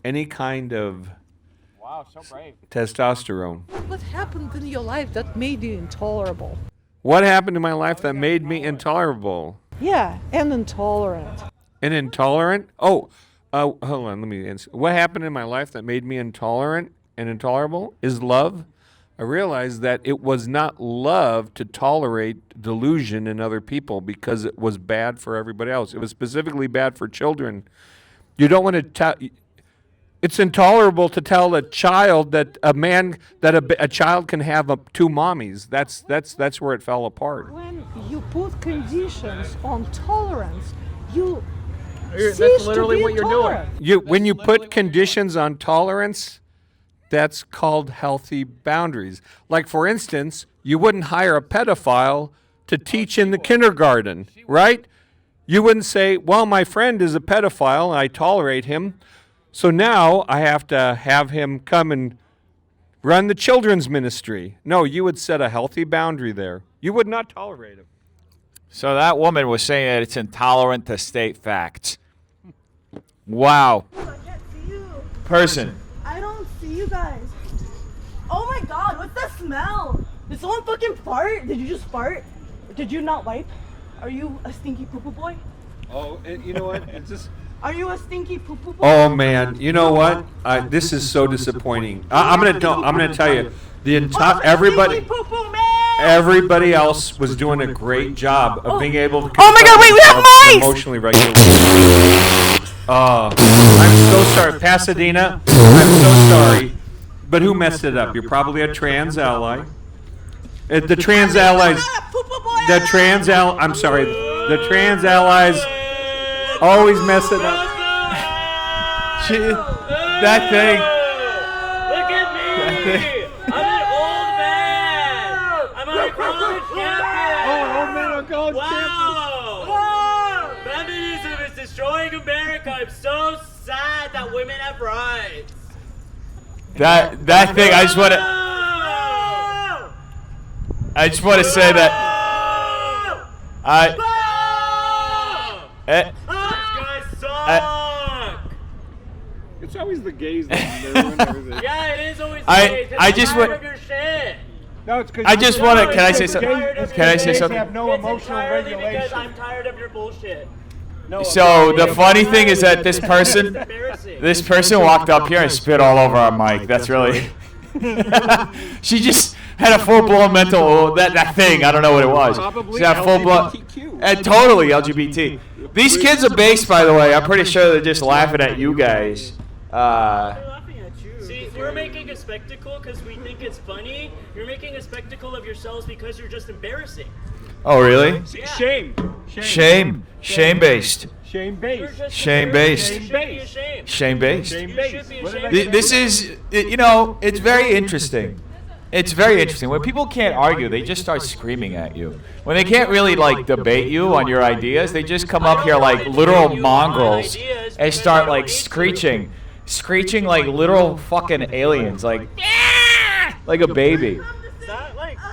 any kind of Wow, so brave. testosterone. What happened in your life that made you intolerable? What happened in my life that made me intolerable? Yeah, and intolerant. And intolerant? Hold on, let me answer. What happened in my life that made me intolerant and intolerable is love. I realized that it was not love to tolerate delusion in other people because it was bad for everybody else. It was specifically bad for children. You don't want to tell. It's intolerable to tell a child that a child can have two mommies. That's where it fell apart. When you put conditions on tolerance, you That's cease literally to be what you're doing. intolerant. When you put conditions on tolerance, that's called healthy boundaries. Like, for instance, you wouldn't hire a pedophile to teach in the kindergarten, right? You wouldn't say, well, my friend is a pedophile and I tolerate him, so now I have to have him come and run the children's ministry. No, you would set a healthy boundary there. You would not tolerate him. So that woman was saying that it's intolerant to state facts. Wow. I can't see you. Person. I don't see you guys. Oh my god, what's that smell? Did someone fucking fart? Did you just fart? Did you not wipe? Are you a stinky poo-poo boy? Oh, you know what? It's just... Are you a stinky poo-poo boy? Oh man, you know what? This is so disappointing. I'm gonna tell you, the entire Stinky poo-poo man! everybody else was doing a great job of being able to. Oh my God, wait, we have mics! Emotionally regulated. I'm so sorry, Pasadena. I'm so sorry, but who messed it up? You're probably a trans ally. The trans allies. I'm sorry. The trans allies always mess it up. That thing. Look at me! I'm an old man! I'm on a college campus! Oh, old man on college Wow! Feminism is destroying America. I'm so sad that women have rights. That thing. I just want to say that. These guys suck! It's always the gays that ruin everything. Yeah, it is always I just want want- of your shit. No, it's I just want to. Can I say something? Can I say something? Have no emotional regulation. Because I'm tired of your bullshit. So the funny thing is that this person walked up here and spit all over our mic. That's really. She just had a full-blown mental that thing. I don't know what it was. She had full-blown and totally LGBT. These kids are based, by the way. I'm pretty sure they're just laughing at you guys. See, we're making a spectacle because we think it's funny. You're making a spectacle of yourselves because you're just embarrassing. Oh, really? Yeah. Shame-based. Shame-based. Shame-based. You should be ashamed. Shame-based. You should be ashamed. This is, it's very interesting. It's very interesting. When people can't argue, they just start screaming at you. When they can't really, debate you on your ideas, they just come up here like literal mongrels and start, screeching like literal fucking aliens, like a baby.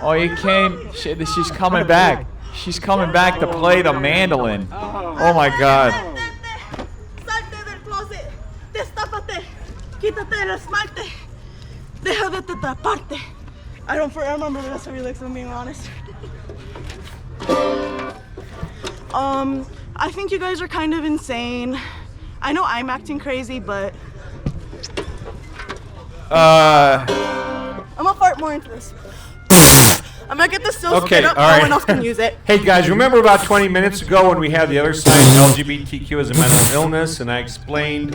Oh, you came. She's coming back. She's coming back to play the mandolin. Oh my God. Salte del closet. Destápate. Quítate el esmalte. Deja de taparte. I don't remember the rest of your lyrics, if I'm being honest. I think you guys are kind of insane. I know I'm acting crazy, but I'm gonna fart more into this. I'm gonna get this so spit up, no one else can use it. Hey guys, remember about 20 minutes ago when we had the other side, LGBTQ as a mental illness, and I explained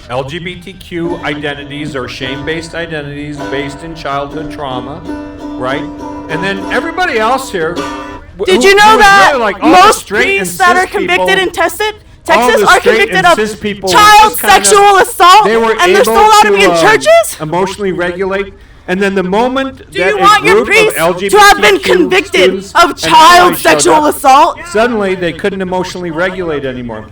LGBTQ identities are shame-based identities based in childhood trauma, right? And then everybody else here. Did you know that really most priests that are convicted in Texas are convicted of child sexual assault, and they're still allowed to be in churches? Emotionally regulate. And then the moment Do you want your priests to have been convicted of child sexual assault? Suddenly they couldn't emotionally regulate anymore.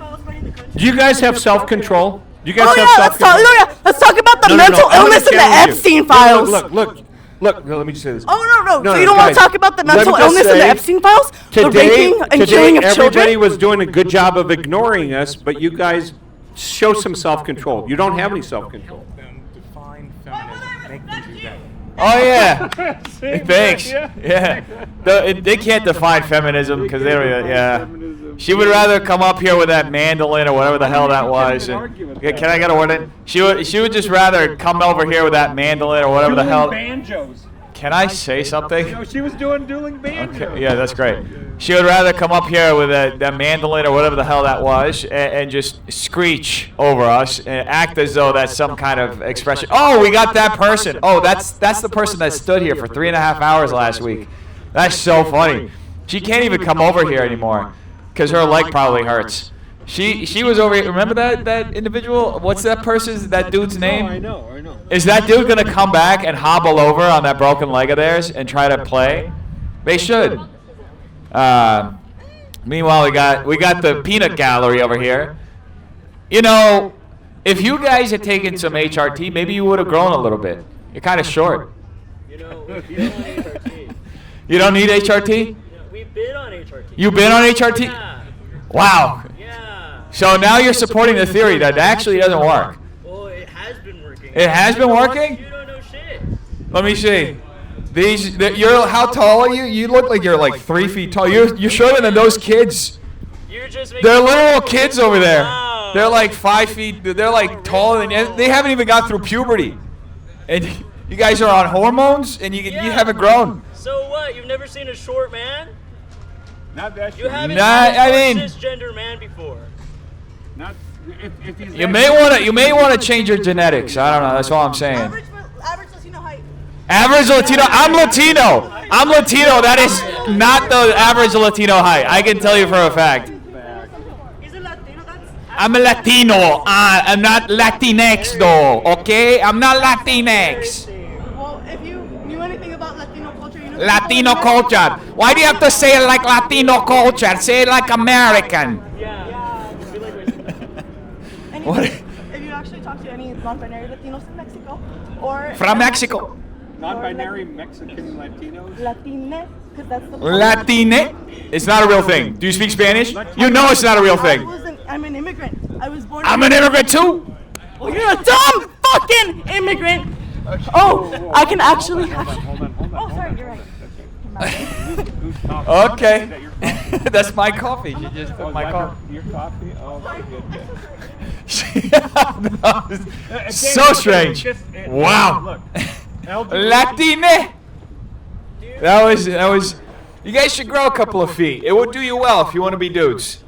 Do you guys have self-control? Do you guys Oh have yeah, self-control? let's talk about the mental illness in the Epstein files. Look, let me just say this. Oh no, so you don't want to talk about the mental illness in the Epstein files? The raping and killing of children? Everybody was doing a good job of ignoring us, but you guys show some self-control. You don't have any self-control. Them define feminism. Make them do that. Oh yeah. Thanks. Yeah. They can't define feminism because they don't. Yeah. She would rather come up here with that mandolin or whatever the hell that was. Yeah, can I get a word in? She would just rather come over here with that mandolin or whatever the hell. Banjos. Can I say something? No, she was doing dueling banjos. Okay, yeah, that's great. She would rather come up here with that mandolin or whatever the hell that was and just screech over us and act as though that's some kind of expression. Oh, we got that person. Oh, that's the person that stood here for 3.5 hours last week. That's so funny. She can't even come over here anymore because her leg probably hurts. She was over here. Remember that individual? What's that dude's name? I know. Is that dude going to come back and hobble over on that broken leg of theirs and try to play? They should. Meanwhile, we got the peanut gallery over here. You know, if you guys had taken some HRT, maybe you would have grown a little bit. You're kind of short. You know, you don't want HRT. You don't need HRT? We've been on HRT. You've been on HRT? Yeah. Wow. Yeah. So now you're supporting the theory that it actually doesn't work. Well, it has been working. It has been working? You don't know shit. Let me see. How tall are you? You look like you're like 3 feet tall. You're shorter than those kids. You're just making They're little kids over there. Wow. They're like 5 feet. They're like taller than. They haven't even got through puberty, and you guys are on hormones, and you haven't grown. So what? You've never seen a short man? Not that You short. haven't Nah, seen a I mean- cisgender man before. Not if he's You may want to change your genetics. I don't know. That's all I'm saying. Average Latino height. Average Latino. I'm Latino. That is not the average Latino height. I can tell you for a fact. He's a Latino. That's I'm a Latino. I'm not Latinx though. Okay, I'm not Latinx. well. If you knew anything about Latino culture, you know. Latino culture. Why do you have to say it like Latino culture? Say it like American. And What? if you actually talk to any non-binary Latinos in Mexico, or From Mexico. non-binary Mexican Latinos. Latine, because that's the Latine? It's not a real thing. Do you speak Spanish? You know it's not a real thing. I'm an immigrant. I was born. I'm an immigrant too. Oh, you're a dumb fucking immigrant. Oh, I can actually. Hold on. Oh, sorry, you're right. Who's coffee? Okay. Is that your coffee? That's my coffee. You just Oh, put is my that coffee. your coffee? Oh, okay, good. So strange. Wow. Look, Latine. That was. You guys should grow a couple of feet. It would do you well if you want to be dudes.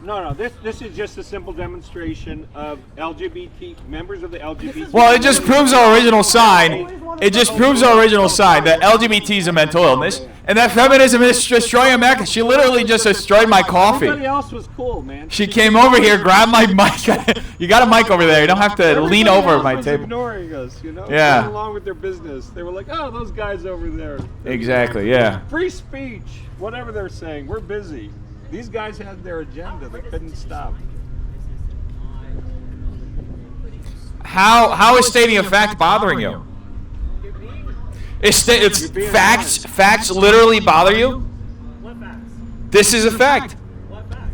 No. This is just a simple demonstration of LGBT members of the LGBT. Well, it just proves our original sign. It just proves our original sign that LGBT is a mental illness and that feminism is destroying America. She literally just destroyed my Everybody coffee. else was cool, man. She came over here, grabbed my mic. You got a mic over there. You don't have to lean Everybody over else my was table. ignoring us, you know. Yeah. Going along with their business. They were like, "Oh, those guys over there." Exactly. Yeah. Free speech, whatever they're saying. We're busy. These guys had their agenda. They couldn't stop. How is stating a fact bothering you? It's facts. Facts literally bother you. What facts? This is a fact. What facts?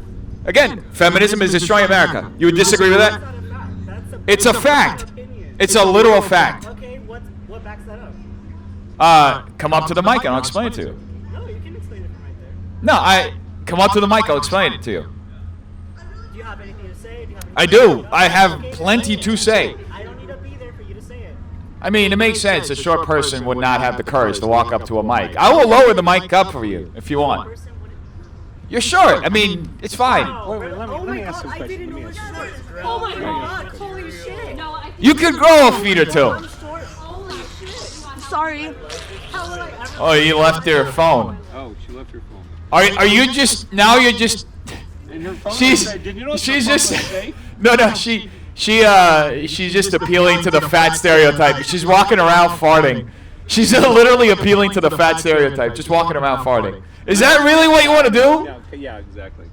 Again, feminism is destroying America. You would disagree with that? That's not a fact. That's a It's a fact. opinion. It's a literal fact. Okay, what backs that up? Come up to the mic and I'll explain it to you. No, you can explain it from right there. No, come up to the mic. I'll explain it to you. Do you have anything to say? Do you have anything I to do. say? I have Okay, plenty to say. I don't need to be there for you to say it. I mean, it makes sense. A short person would not have the courage to walk up to a mic. I will lower the mic up for you if you want. Person wouldn't. You're short. I mean, it's fine. Wait, let me ask some questions. Let me ask some questions. Oh my god! Holy shit! No, I think You could grow a feet or two. holy shit. Sorry. Oh, you left your phone. Oh, she left her phone. Are you just now? You're just. And her phone She's was there. Did you know she's her phone just was safe? no she's just appealing to the fat stereotype. She's walking around farting. She's literally appealing to the fat stereotype, just walking around farting. Is that really what you want to do? Yeah, okay, yeah, exactly.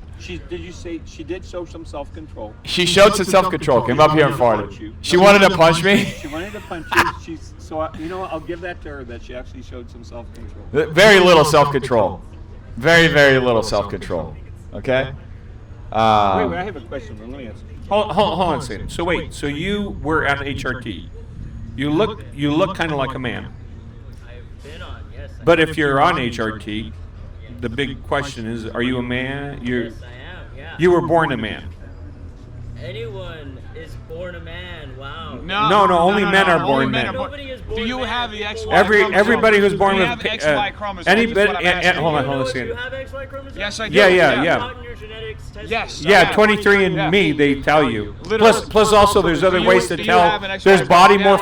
Did you say she did show some self-control? She showed some self-control. Came up here and farted. She wanted to punch me. She wanted to punch you. You know what? I'll give that to her that she actually showed some self-control. Very little self-control. Very little self-control. Okay. Wait, I have a question. Let me ask. Hold on a second. So wait, so you were at HRT. You look kind of like a man. I've been on, yes. But if you're on HRT, the big question is, are you a man? Yes, I am, yeah. You were born a man. Anyone is born a man, wow. No, only men are born men. Nobody is born Do you man. have the XY Everybody who's born Do you with have XY chromosomes? anybody. That's what I'm asking. Hold on Do you know a if second. you have XY chromosomes? Yes, I do. Yeah. Out in your genetics test Yes. Yeah, I 23 have. and me, they tell you. Literally. Plus also there's other Do you- ways to do you tell. have an XY There's body chromosome? Do you have a Y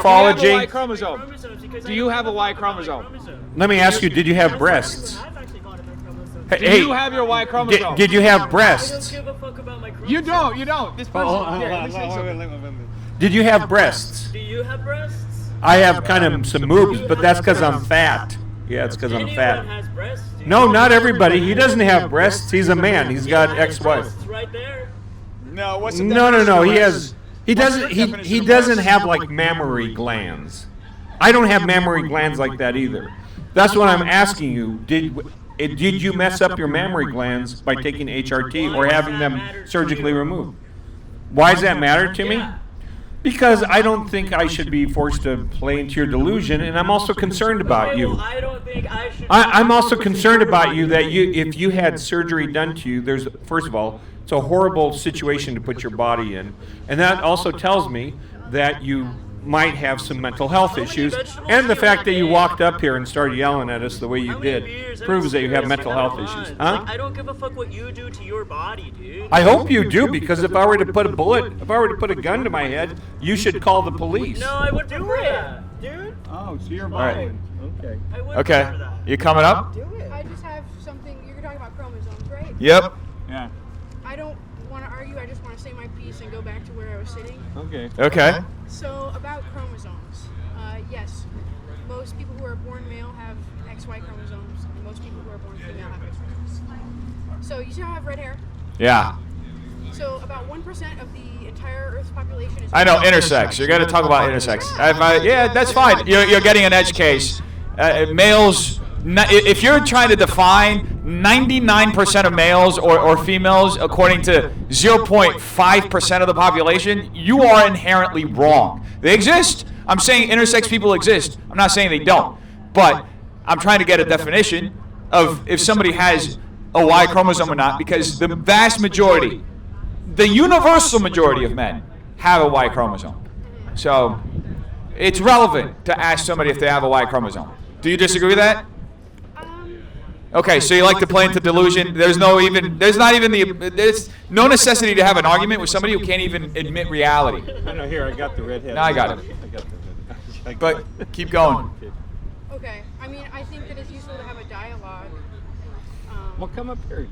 morphology. chromosome? chromosomes because Do I you don't have a give Y fuck about my chromosome? chromosome. Let me ask you, did you have breasts? I've actually got a chromosome. Hey, Do you have your Y chromosome? did you have I don't breasts? give a fuck about my chromosome. You don't. This person. Hold on, here, hold let me on, say hold on, something. wait. Did you have breasts? Do you have breasts? I have kind of some moves, but that's because I'm fat. Yeah, it's because I'm Anyone fat. has breasts. dude. No, not everybody. He doesn't have breasts. He's a man. He's got Yeah, ex-wife. breasts right there. No, what's the No. definition of He breast? has. He What's doesn't. the He definition of doesn't breast? have like mammary glands. I don't have mammary glands like that either. That's what I'm asking you. Did you mess up your mammary glands by taking HRT or having them surgically removed? Why does that matter to me? Yeah. Because I don't think I should be forced to play into your delusion, and I'm also concerned about Okay, you. well, I don't think I should. I'm also concerned about you that if you had surgery done to you, there's first of all, it's a horrible situation to put your body in, and that also tells me that you might have some mental health issues, and the fact that you walked up here and started yelling at us the way you How many did beers? I'm proves that you have serious, mental you health have issues, one. huh? Like, I don't give a fuck what you do to your body, dude. I hope you do, because if I were to put a gun to my head, you should call the police. No, I would do that, dude. Oh, so you're right. violent. Okay. I would Okay. do that. You coming up? I just have something. You're talking about chromosomes, right? Yep. Yeah. I don't want to argue. I just want to say my piece and go back to where I was sitting. Okay. Okay. So about chromosomes, yes, most people who are born male have XY chromosomes, and most people who are born female have X chromosomes. So you see how I have red hair? Yeah. So about 1% of the entire Earth's population is. I know intersex. You're gonna talk about intersex. Yeah, that's fine. You're getting an edge case. Males. If you're trying to define 99% of males or females according to 0.5% of the population, you are inherently wrong. They exist. I'm saying intersex people exist. I'm not saying they don't. But I'm trying to get a definition of if somebody has a Y chromosome or not, because the vast majority, the universal majority of men have a Y chromosome. So it's relevant to ask somebody if they have a Y chromosome. Do you disagree with that? Okay, so you like to play into delusion. There's no necessity to have an argument with somebody who can't even admit reality. No, here, I got the redhead. No, I got it. I got the redhead. But keep going. Okay. I mean, I think that it's useful to have a dialogue. Well, come up here.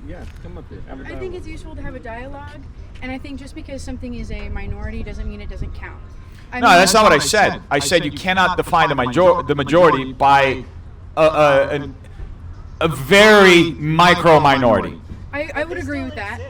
Yeah, come up here. Have a I think dialogue. it's useful to have a dialogue, and I think just because something is a minority doesn't mean it doesn't count. I No, mean, that's not what I said. I said you cannot define the majority by a very micro minority. I would agree with that.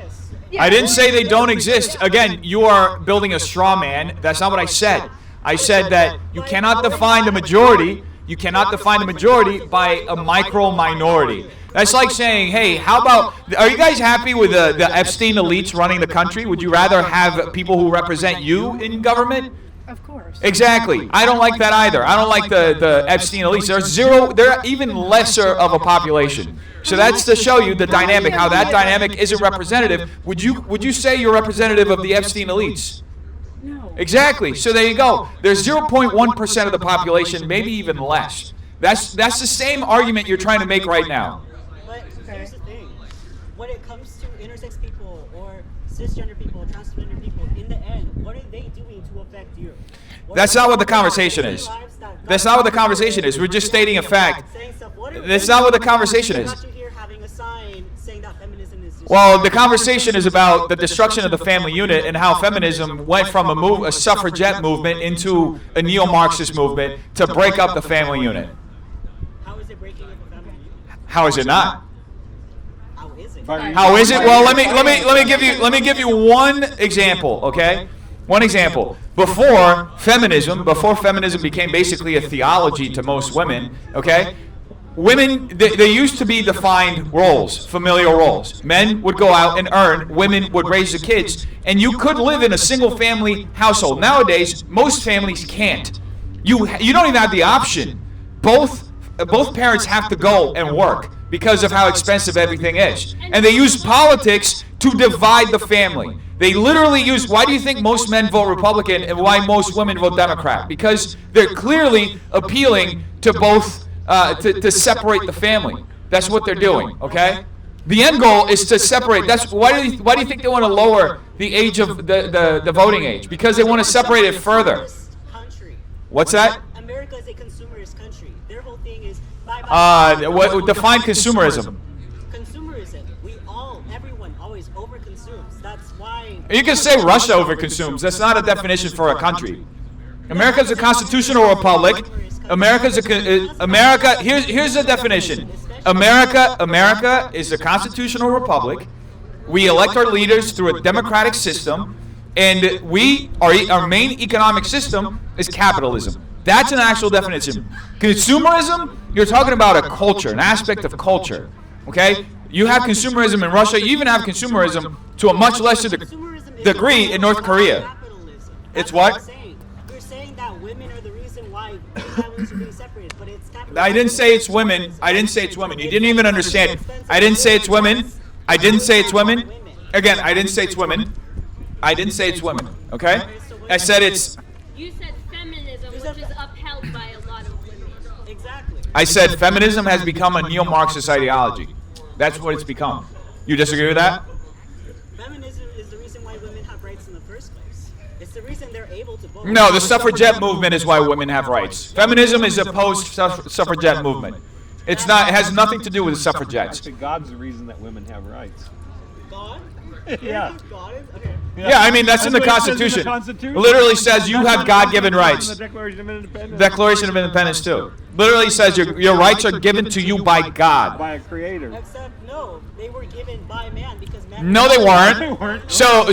I didn't say they don't exist. Again, you are building a straw man. That's not what I said. I said that you cannot define the majority. You cannot define the majority by a micro minority. That's like saying, hey, how about, are you guys happy with the Epstein elites running the country? Would you rather have people who represent you in government? Of course. Exactly. I don't like that either. I don't like the Epstein elites. They're even lesser of a population. So that's to show you the dynamic, how that dynamic isn't representative. Would you say you're representative of the Epstein elites? No. Exactly. So there you go. There's 0.1% of the population, maybe even less. That's the same argument you're trying to make right now. But here's the thing. When it comes to intersex people or cisgender people, transgender people, in the end, what are they doing to affect you? That's not what the conversation is. That's not what the conversation is. We're just stating a fact. That's not what the conversation is. Well, the conversation is about the destruction of the family unit and how feminism went from a suffragette movement into a neo-Marxist movement to break up the family unit. How is it breaking up a family unit? How is it not? How is it? How is it? Well, let me give you one example, okay? One example. Before feminism became basically a theology to most women, okay? women, they used to be defined roles, familial roles. Men would go out and earn, women would raise the kids, and you could live in a single family household. Nowadays, most families can't. You don't even have the option. Both parents have to go and work because of how expensive everything is. And they use politics to divide the family. They literally use, why do you think most men vote Republican and why most women vote Democrat? Because they're clearly appealing to both, to separate the family. That's what they're doing, okay? The end goal is to separate. That's why do you think they want to lower the age of the voting age? Because they want to separate it further. What's that? America is a consumerist country. Their whole thing is define consumerism. Consumerism. Everyone always overconsumes. That's why. You can say Russia overconsumes. That's not a definition for a country. America is a constitutional republic. America. Here's the definition. America is a constitutional republic. We elect our leaders through a democratic system, and our main economic system is capitalism. That's an actual definition. Consumerism, you're talking about a culture, an aspect of culture. Okay? You have consumerism in Russia. You even have consumerism to a much lesser degree in North Korea. It's what? You're saying that women are the reason why families are being separated, but it's capitalism. I didn't say it's women. You didn't even understand. I didn't say it's women. Again, I didn't say it's women. Okay? I said it's. You said feminism, which is upheld by a lot of women. Exactly. I said feminism has become a neo-Marxist ideology. That's what it's become. You disagree with that? Feminism is the reason why women have rights in the first place. It's the reason they're able to vote. No, the suffragette movement is why women have rights. Feminism is a post-suffragette movement. It has nothing to do with the suffragettes. Actually, God's the reason that women have rights. God? Yeah. God is? Okay. Yeah, I mean, that's in the what it says in the Constitution. Constitution. It literally says you have God-given rights. The Declaration of Independence. Declaration of Independence, too. Literally says your rights are given to you by God. By a creator. Except, no, they were given by man because man. No, they weren't. They weren't. So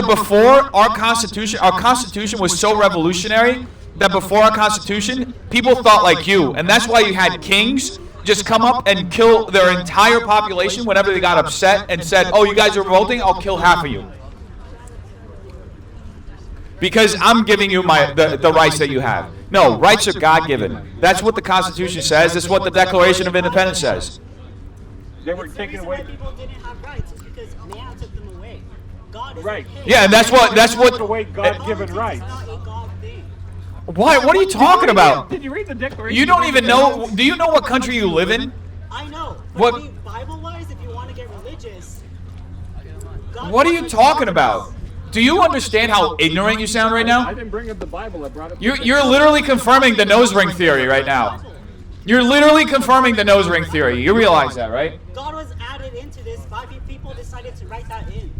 before our Constitution was so revolutionary that before our Constitution, people thought like you, and that's why you had kings just come up and kill their entire population whenever they got upset and said, "Oh, you guys are revolting? I'll kill half of you." Because I'm giving you the rights that you have. No, rights are God-given. That's what the Constitution says. That's what the Declaration of Independence says. They were It's the taken reason away. why people didn't have rights is because man took them away. God is Right. okay. Yeah, and that's what. Took away God-given Politics rights. is not a God thing. What are you talking about? Did you read the Declaration? You don't of even Independence? know. Do you know what country you live in? I know. But What- I mean, Bible-wise, if you want to get religious, God What are you wants talking us. about? Do you understand how ignorant you sound right I now? didn't bring up the Bible. I brought up. You're literally confirming the nose ring theory right now. You're literally confirming the nose ring theory. You realize that, right? God was added into this by people decided to write that in.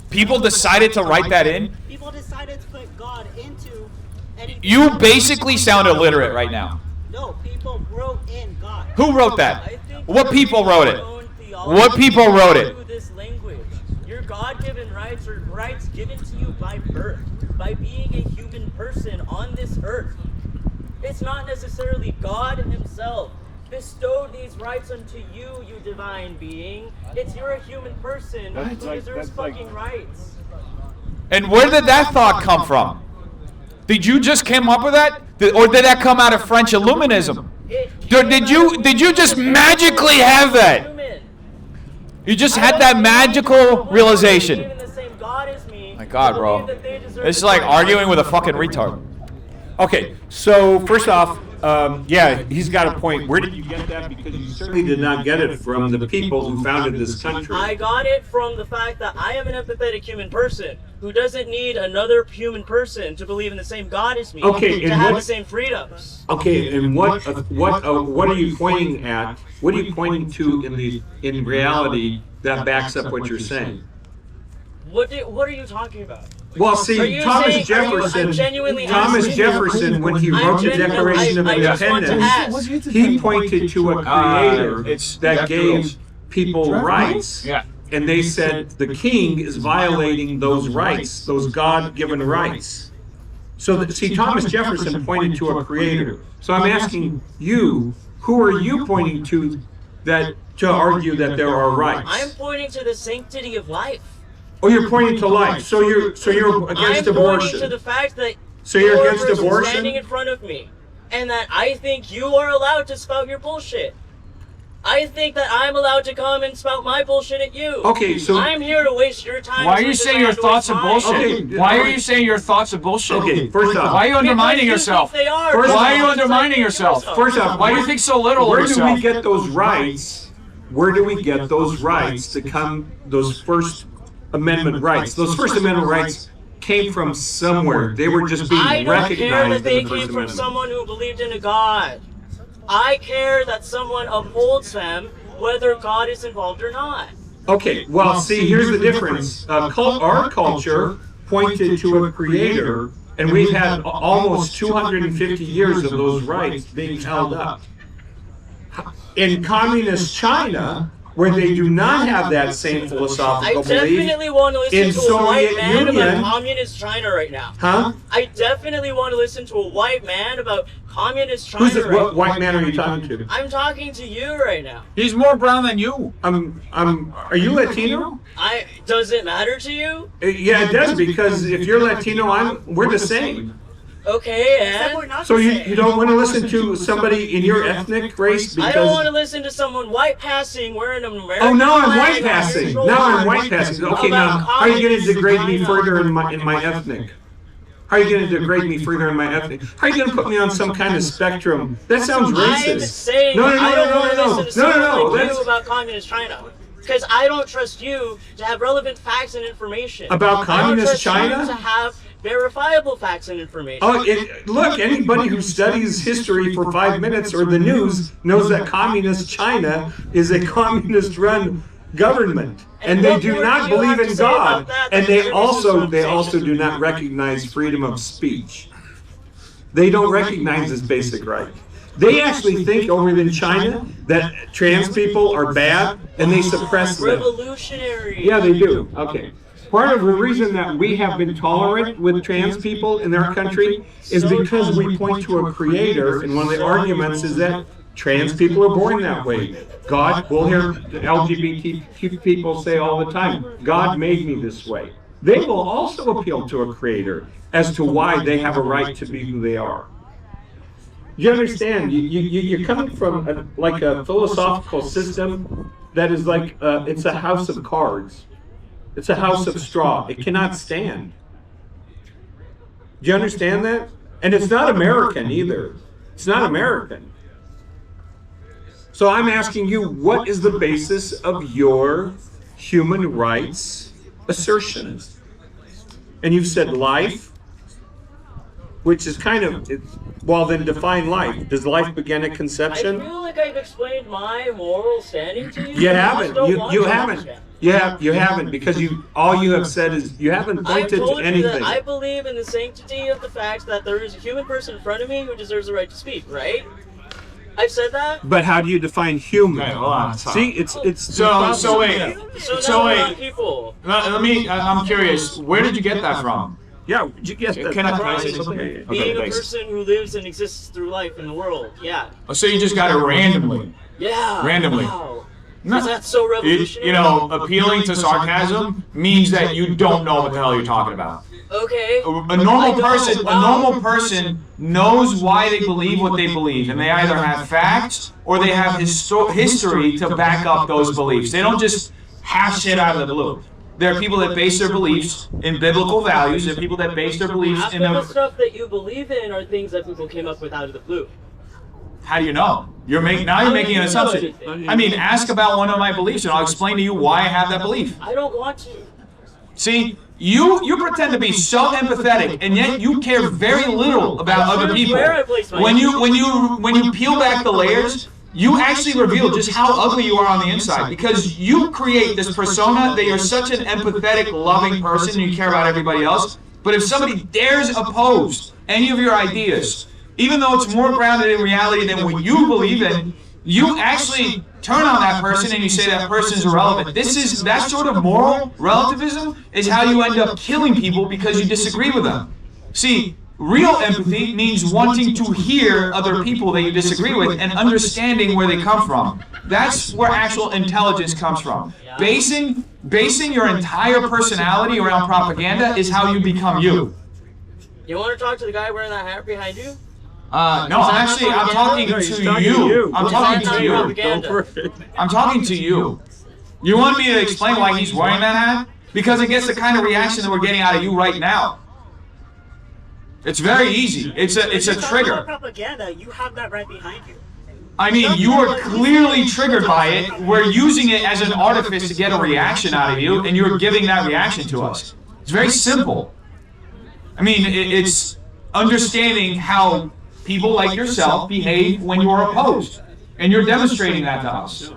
People decided to write that in. People decided to put God into. anything You else. basically sound illiterate right now. No, people wrote in God. Who wrote that? What people wrote it? What What people wrote it? This language. Your God-given rights are rights given to you by birth, by being a human person on this earth. It's not necessarily God himself bestowed these rights unto you, you divine being. You're a human person who deserves fucking rights. And where did that thought come from? Did you just come up with that? Or did that come out of French Illuminism? Did you just magically have that? You just had that magical realization. My God, bro. It's like arguing with a fucking retard. Okay, so first off, yeah, he's got a point. Where did you get that? Because you certainly did not get it from the people who founded this country. I got it from the fact that I am an empathetic human person who doesn't need another human person to believe in the same God as me, Okay, to and have what- the same freedoms. Okay, and what are you pointing at? What are you pointing to in reality that backs up what you're saying? What are you talking about? Well, Are see, you Thomas saying- Jefferson, I'm genuinely Thomas asking- Jefferson, when he wrote the Declaration of I just want to Independence, ask. he pointed to a creator that gave people rights. Yeah. And they said the king is violating those rights, those God-given rights. So see, Thomas Jefferson pointed to a creator. So I'm asking you, who are you pointing to to argue that there are rights? I'm pointing to the sanctity of life. Oh, you're pointing to life. So you're against I'm abortion. pointing to the fact that So you're you're against abortion? standing in front of me, and that I think you are allowed to spout your bullshit. I think that I'm allowed to come and spout my bullshit at you. Okay, so I'm here to waste your time. Why are as you much as saying I your have to thoughts waste are mine. bullshit? Okay, Why are okay. you saying your thoughts are bullshit? Okay, first off. Why are you undermining Because you yourself? think they are. First Why are you Because undermining I yourself? think First off, Why do you think so little of where do yourself? we get those rights? Where do we get those rights to come, those First Amendment rights? Those First Amendment rights came from somewhere. They were just being I don't recognized care that they in the First came from Amendment. someone who believed in a God. I care that someone upholds them, whether God is involved or not. Okay, well, see, here's the difference. Our culture pointed to a creator, and we've had almost 250 years of those rights being held up. In communist China, where they do not have that same I philosophical belief, definitely want to listen in to a white Soviet man Union- about communist China right now. huh? I definitely want to listen to a white man about communist China Who's the, right what now. white man are you talking to? I'm talking to you right now. He's more brown than you. Are you Latino? Does it matter to you? Yeah, it does, because if you're Latino, we're the same. Okay, Except we're and not So the you same. don't want to listen to somebody in your ethnic race I don't want to because... listen to someone white passing wearing an American Oh, now I'm white flag on passing. your Now I'm shoulder. white passing. Okay, About now, how are you going to communist degrade me China. further in my ethnic? How are you going to degrade me further in my ethnic? How are you going to put me on some kind of spectrum? That sounds I'm racist. saying No, I don't want to listen to someone like you That's about communist China. Because I don't trust you to have relevant facts and information. About communist I don't China? trust you to have verifiable facts and information. Oh, look, anybody who studies history for 5 minutes or the news knows that communist China is a communist-run government, and they do not believe in God, and they also do not recognize freedom of speech. They don't recognize this basic right. They actually think over in China that trans people are bad, and they suppress them. Revolutionary. Yeah, they do. Okay. Part of the reason that we have been tolerant with trans people in our country is because we point to a creator, and one of the arguments is that trans people are born that way. God, we'll hear the LGBTQ people say all the time, God made me this way. They will also appeal to a creator as to why they have a right to be who they are. You understand? You're coming from a philosophical system that is like, it's a house of cards. It's a house of straw. It cannot stand. Do you understand that? And it's not American either. It's not American. So I'm asking you, what is the basis of your human rights assertions? And you've said life, which is kind of, well, then define life. Does life begin at I conception? feel like I've explained my moral standing to you. You haven't. just don't want You to haven't. understand. You haven't, because all you have said is you haven't I've pointed told to you that anything. I believe in the sanctity of the fact that there is a human person in front of me who deserves the right to speak, right? I've said that. But how do you define human? Okay, hold on. See, it's So wait. So So now wait. wait. People. Let me. I'm curious. Where did you get that from? Yeah, did you get that? Can I say something? Okay. Being a thanks. person who lives and exists through life in the world. Yeah. Oh, so you just got it randomly. Yeah. Randomly. Wow. No. Is that so revolutionary? You know, appealing to sarcasm means that you don't know what the hell you're talking about. Okay. A normal person knows why they believe what they believe, and they either have facts or they have history to back up those beliefs. They don't just half shit out of the blue. There are people that base their beliefs in biblical values. There are people that base their beliefs Half in of the stuff that you believe in are things that people came up with out of the blue. How do you know? You're making an assumption. I mean, ask about one of my beliefs, and I'll explain to you why I have that belief. I don't want to. See, you pretend to be so empathetic, and yet you care very little about other people. Where I place my When you peel back the layers, you actually reveal just how ugly you are on the inside, because you create this persona that you're such an empathetic, loving person, and you care about everybody else. But if somebody dares oppose any of your ideas, even though it's more grounded in reality than what you believe in, you actually turn on that person and you say that person's irrelevant. That sort of moral relativism is how you end up killing people because you disagree with them. See, Real empathy means wanting to hear other people that you disagree with and understanding where they come from. That's where actual intelligence comes from. Basing your entire personality around propaganda is how you become you. You want to talk to the guy wearing that hat behind you? No, actually, I'm talking to you. I'm talking to you. I'm talking to you. You want me to explain why he's wearing that hat? Because it gets the kind of reaction that we're getting out of you right now. It's very easy. It's a trigger. Propaganda, you have that right behind you. I mean, you are clearly triggered by it. We're using it as an artifice to get a reaction out of you, and you're giving that reaction to us. It's very simple. I mean, it's understanding how people like yourself behave when you are opposed, and you're demonstrating that to us.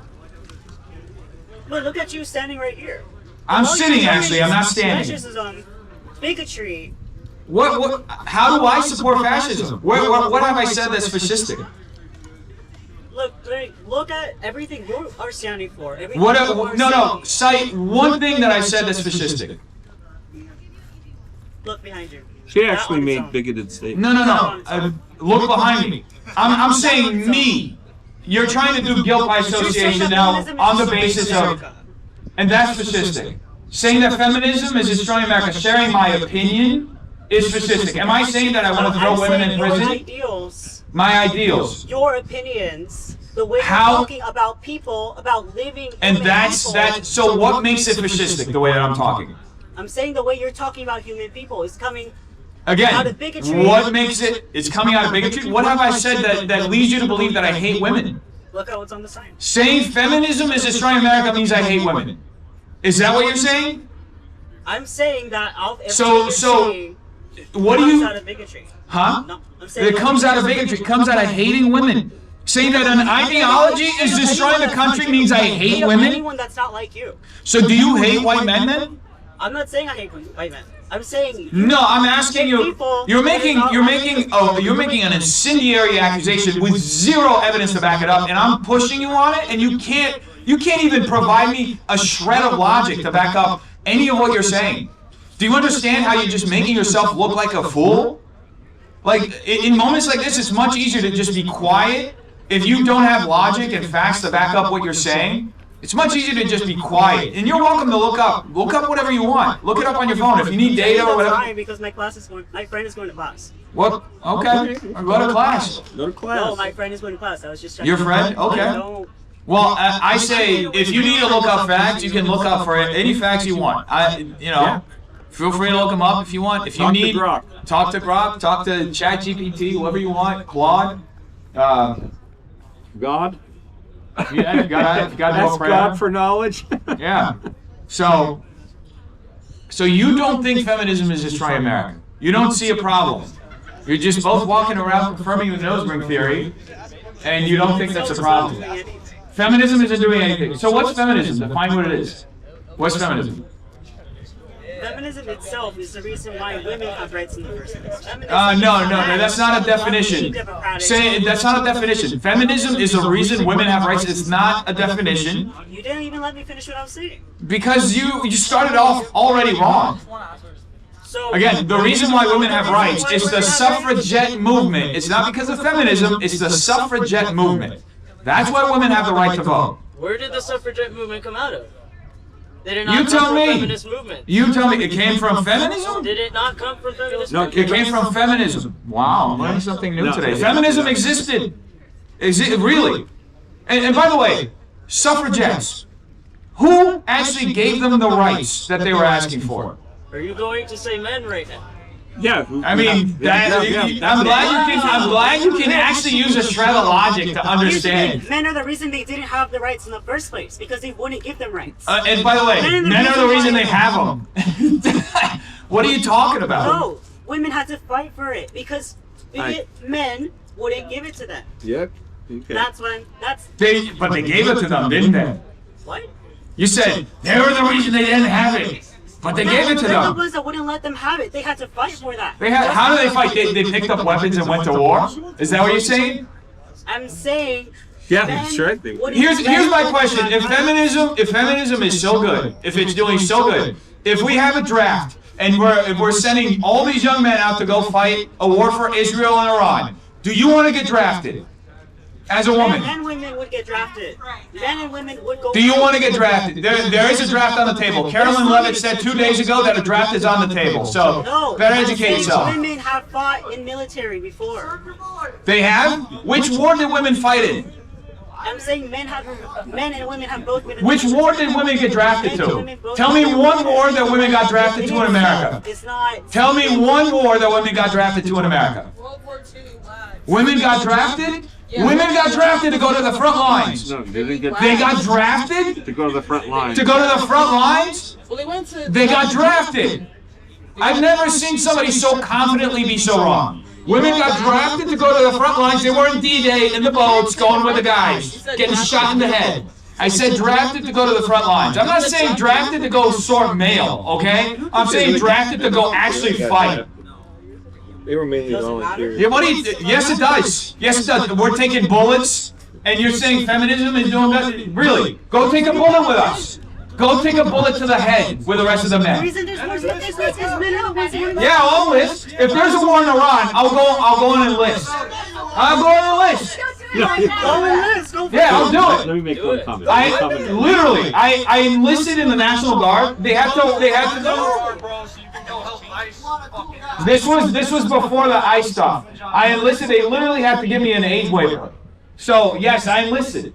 But look at you standing right here. I'm sitting, actually. I'm not standing. Fascism, bigotry. What? How do I support fascism? What have I said that's fascistic? Look at everything you are standing for. No. Cite one thing that I said that's fascistic. Look behind you. She actually made bigoted statements. No. Look behind me. I'm saying me. You're trying to do guilt by association now on the basis of, and that's fascistic. Saying that feminism is destroying America, sharing my opinion is fascistic. Am I saying that I want to throw women in prison? My ideals. Your opinions. The way you're How? talking about people, about living. And human that's people. that. So what makes it fascistic? The way that I'm talking. I'm saying the way you're talking about human people is coming Again, out of bigotry. what makes it? It's coming out of bigotry. What have I said that leads you to believe that I hate women? Look at what's on the sign. Saying feminism is destroying America means I hate women. Is that what you're saying? I'm saying that out of So what do you? out of bigotry. Huh? No, I'm saying It comes out of bigotry. It comes out of hating women. Saying that an ideology is destroying the country means I hate women. Anyone that's not like you. So do you hate white men then? I'm not saying I hate white men. I'm saying No, I'm asking you. You're making an incendiary accusation with zero evidence to back it up, and I'm pushing you on it, and you can't even provide me a shred of logic to back up any of what you're saying. Do you understand how you're just making yourself look like a fool? Like in moments like this, it's much easier to just be quiet. If you don't have logic and facts to back up what you're saying, it's much easier to just be quiet. And you're welcome to look up whatever you want. Look it up on your phone if you need data or whatever. Because my friend is going to class. What? Okay. Go to class. No, my friend is going to class. I was just checking. Your friend? Okay. Well, I say if you need to look up facts, you can look up for any facts you want. Feel free to look them up if you want. If you need, talk to Grok, talk to ChatGPT, whoever you want, Claude. God? Yeah, you got Ask God for knowledge. Yeah. So you don't think feminism is destroying America. You don't see a problem. You're just both walking around confirming the nose ring theory, and you don't think that's a problem. Feminism isn't doing anything. So what's feminism? Define what it is. What's feminism? Feminism itself is the reason why women have rights in the first place. No, that's not a definition. That's not a definition. Feminism is the reason women have rights. It's not a definition. You didn't even let me finish what I was saying. Because you started off already wrong. So Again, the reason why women have rights is the suffragette movement. It's not because of feminism, it's the suffragette movement. That's why women have the right to vote. Where did the suffragette movement come out of? Did it not You come tell from me. feminist movement? You tell me it came from feminism? Did it not come from feminist No, movement? It came from feminism. Wow, I'm learning something new today. Feminism existed. Really. And by the way, suffragettes. Who actually gave them the rights that they were asking for? Are you going to say men right now? Yeah. I mean, I'm glad you can actually use a shred of logic to understand. Men are the reason they didn't have the rights in the first place because they wouldn't give them rights. And by the way, men are the reason they have them. What are you talking about? No, women had to fight for it because men wouldn't give it to them. Yep. Okay. But they gave it to them, didn't they? What? You said they were the reason they didn't have it. But they gave it to They're the them. ones that wouldn't let them have it. They had to fight for that. How do they fight? They picked up weapons and went to war? Is that what you're saying? I'm saying. Yeah, men sure. wouldn't Here's my let question. them have If feminism is so good, if it's doing so good, if we have a draft and we're sending all these young men out to go fight a war for Israel and Iran, do you want to get drafted as a woman? Men and women would get drafted. Men and women would go. Do you want to get drafted? There is a draft on the table. Carolyn Levitt said 2 days ago that a draft is on the table. So No, better I'm educate saying yourself. Women have fought in military before. They have? Which war did women fight in? I'm saying men and women have both been in Which the war military. did women get drafted Men and to? women both Tell me have been one in the war that military. women got drafted to in America. It's not. Tell me one war that women got drafted to in America. World War II. Women got drafted? Women got drafted to go to the front lines. No, they didn't get They got drafted to go to the front line. to go to the front lines? Well, they went to. They got drafted. I've never seen somebody so confidently be so wrong. Women got drafted to go to the front lines. They weren't D-Day in the boats going with the guys, getting shot in the head. I said drafted to go to the front lines. I'm not saying drafted to go sort mail, okay? I'm saying drafted to go actually fight. They were mainly volunteers. Yeah, yes, it does. Yes, it does. We're taking bullets, and you're saying feminism is doing that? Really? Go take a bullet with us. Go take a bullet to the head with the rest of the The men. reason there's more statistics is men are the ones who are Yeah, I'll enlist. If there's a war in Iran, I'll go and enlist. I'll go and enlist. Yeah, I'll do it. Let me make one comment. I enlisted in the National Guard. They have to This was before the ICE stuff. I enlisted. They literally had to give me an age waiver. So yes, I enlisted.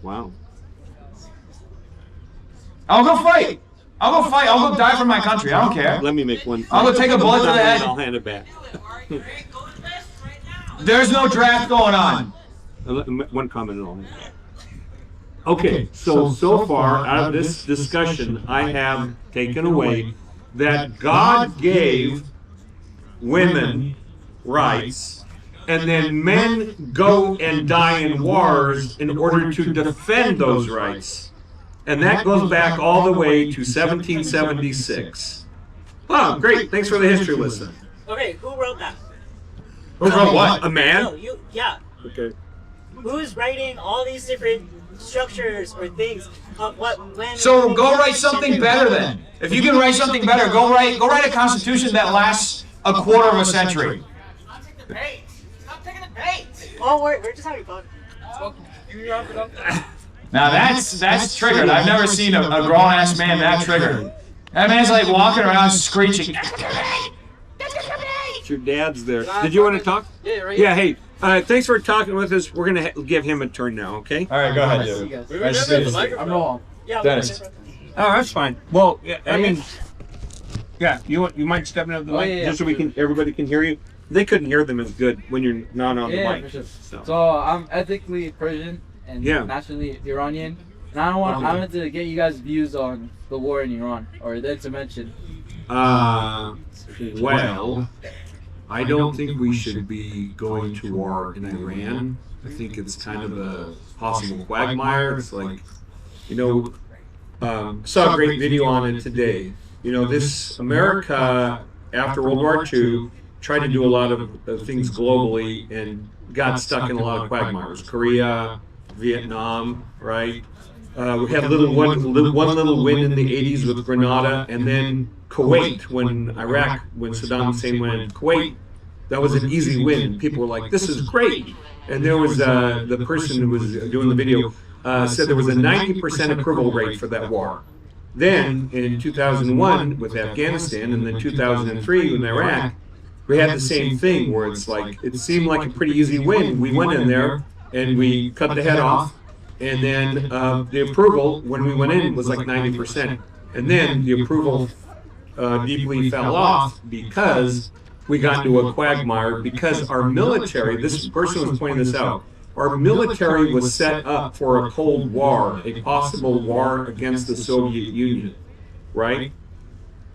Wow. I'll go fight. I'll go die for my country. I don't care. Let me make one. I'll go take a bullet to the head. I'll hand it back. There's no draft going on. One comment and I'll hand it back. Okay, so far out of this discussion, I have taken away that God gave women rights, and then men go and die in wars in order to defend those rights. And that goes back all the way to 1776. Oh, great. Thanks for the history lesson. Okay, who wrote that? Who wrote what? A man? No, yeah. Okay. Who's writing all these different structures or things of what when? So go write something better then. If you can write something better, go write a constitution that lasts a quarter of a century. Stop taking the bait. Oh, we're just having fun. Now that's triggered. I've never seen a grown ass man that triggered. That man's like walking around screeching. Your dad's there. Did you want to talk? Yeah, right. Yeah, hey, thanks for talking with us. We're going to give him a turn now, okay? All right, go ahead, dude. I'm wrong. Yeah, Dennis. Oh, that's fine. Well, yeah, I mean, yeah, you might step into the mic just so everybody can hear you. They couldn't hear them as good when you're not on the mic. For sure. So. So I'm ethnically Persian and nationally Iranian, and I wanted to get you guys' views on the war in Iran or the intervention. Well, I don't think we should be going to war in Iran. I think it's kind of a possible quagmire. It's like, saw a great video on it today. This America, after World War II, tried to do a lot of things globally and got stuck in a lot of quagmires. Korea, Vietnam, right? We had one little win in the 80s with Grenada, and then Kuwait, when Saddam Hussein went into Kuwait, that was an easy win. People were like, this is great. And there was the person who was doing the video said there was a 90% approval rate for that war. Then in 2001 with Afghanistan, and then 2003 with Iraq, we had the same thing where it's like, it seemed like a pretty easy win. We went in there and we cut the head off, and then the approval when we went in was like 90%. And then the approval deeply fell off because we got into a quagmire, because our military, this person was pointing this out, our military was set up for a Cold War, a possible war against the Soviet Union, right?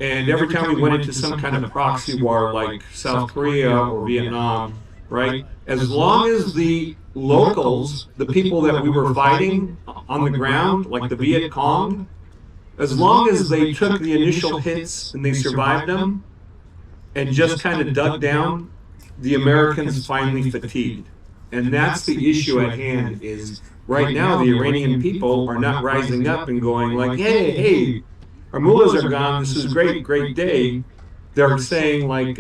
And every time we went into some kind of proxy war like South Korea or Vietnam, right? As long as the locals, the people that we were fighting on the ground, like the Viet Cong, as long as they took the initial hits and they survived them and just kind of dug down, the Americans finally fatigued. And that's the issue at hand is right now the Iranian people are not rising up and going like, hey, our mullahs are gone. This is great, great day. They're saying like,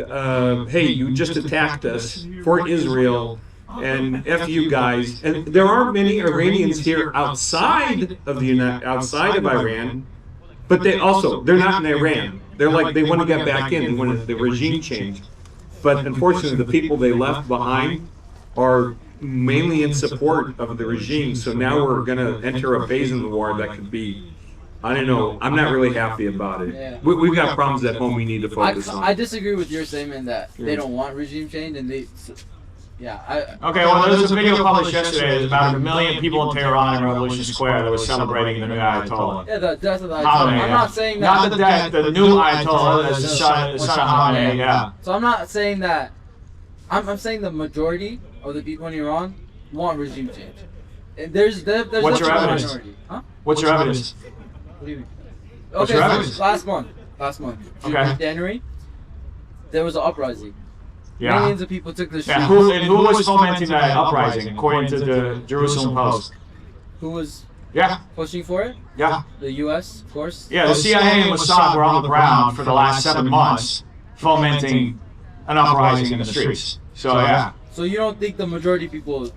hey, you just attacked us for Israel, and F you guys. And there are many Iranians here outside of outside of Iran, but they're not in Iran. They're like, they want to get back in. They want the regime change. But unfortunately, the people they left behind are mainly in support of the regime. So now we're going to enter a phase in the war that could be, I don't know. I'm not really happy about it. Yeah. We've got problems at home we need to focus on. I disagree with your statement that they don't want regime change, and they. Yeah. Okay, well, there was a video published yesterday. There's about 1 million people in Tehran in Revolution Square that were celebrating the new Ayatollah. Yeah, the death of the Ayatollah. Khamenei, I'm not saying that. Not the death, the new Ayatollah, that's the son of Khamenei, yeah. So I'm not saying that. I'm saying the majority of the people in Iran want regime change. And there's What's your a evidence? minority. Huh? What's your evidence? What do you mean? What's Okay, your so evidence? last month, Okay. January, there was an uprising. Yeah. Millions of people took the streets. Yeah, who was fomenting that uprising, according to the Jerusalem Post? Who was Yeah. pushing for it? Yeah. The U.S., of course. Yeah, the CIA and Mossad were on the ground for the last 7 months, fomenting an uprising in the streets. So, yeah. So you don't think the majority of people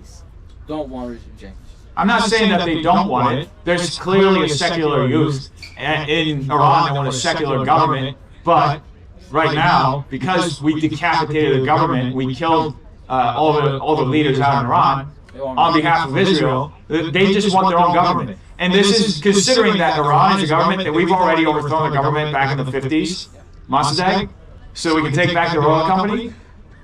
don't want regime change? I'm not saying that they don't want it. There's clearly a secular youth in Iran that want a secular government, but right now, because we decapitated the government, we killed all the leaders out in Iran on behalf of Israel, they just want their own government. And this is considering that Iran is a government that we've already overthrown the government back in the 50s, Mossadegh, so we can take back the oil company,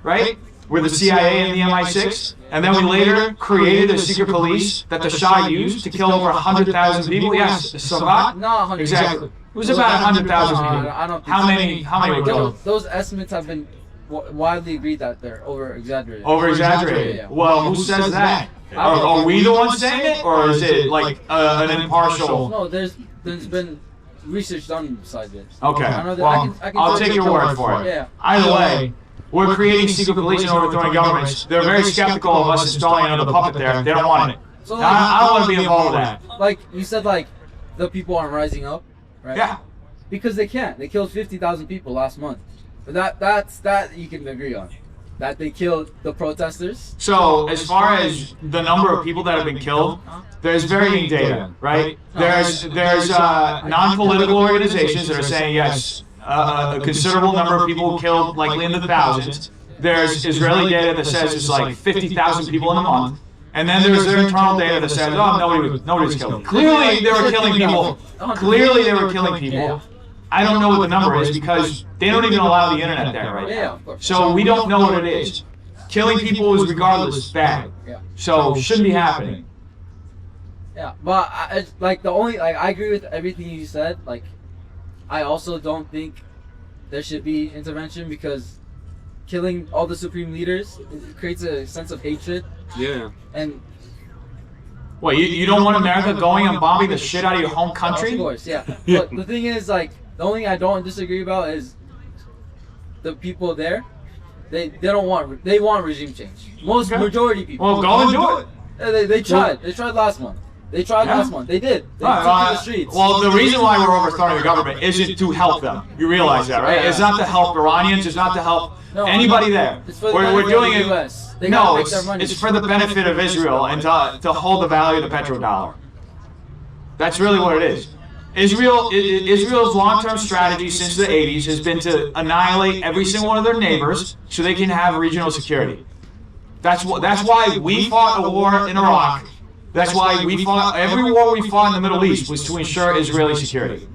right? With the CIA and the MI6, and then we later created a secret police that the Shah used to kill over 100,000 people. Yes, Savat? No, 100,000. Exactly. It was about 100,000 people. I don't think How so. many were killed? Those estimates have been widely agreed that they're over-exaggerated. Over-exaggerated. Yeah. Well, who says that? Are we the ones saying it, or is it like an impartial? No, there's been research done beside this. Okay. I know that Well, I can I'll tell take you- your word for it. Yeah. Either way, we're creating secret police and overthrowing governments. They're very skeptical of us installing another puppet there. They don't want it. So, I don't want to be involved with that. Like you said, like the people aren't rising up, right? Yeah. Because they can't. They killed 50,000 people last month. But that you can agree on. That they killed the protesters. So, as far as the number of people that have been killed, there's varying data, right? There's non-political organizations that are saying yes, a considerable number of people killed, likely in the thousands. There's Israeli data that says it's like 50,000 people in a month. And then there's their internal data that says, oh, nobody was killed. Clearly, they were killing people. Clearly, they were killing people. I don't know what the number is because they don't even allow the internet there right now. So we don't know what it is. Killing people is regardless bad. So shouldn't be happening. Yeah, but I agree with everything you said. Like, I also don't think there should be intervention because killing all the supreme leaders creates a sense of hatred. Yeah. And What, you don't want America going and bombing the shit out of your home country? of course, yeah. But the thing is, like, the only thing I don't disagree about is the people there. They want regime change. Majority people. Well, go and do it. They tried. They tried last month. They tried last month. They did. They took to the streets. Well, the reason why we're overthrowing the government isn't to help them. You realize that, right? It's not to help Iranians. It's not to help anybody there. It's for the We're benefit doing of the it. US. They No, gotta make their money. it's for the benefit of Israel and to hold the value of the petrodollar. That's really what it is. Israel's long-term strategy since the 80s has been to annihilate every single one of their neighbors so they can have regional security. That's why we fought a war in Iraq. That's why we fought every war we fought in the Middle East was to ensure Israeli security.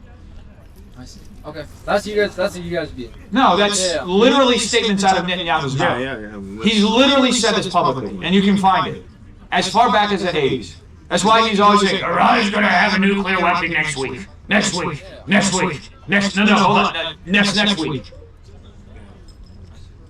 I see. Okay, that's you guys. That's what you guys view. No, that's literally statements out of Netanyahu's mouth. Yeah. He's literally said this publicly, and you can find it as far back as the 80s. That's why he's always saying Iran is going to have a nuclear weapon next week. Next week. Hold on. Next week.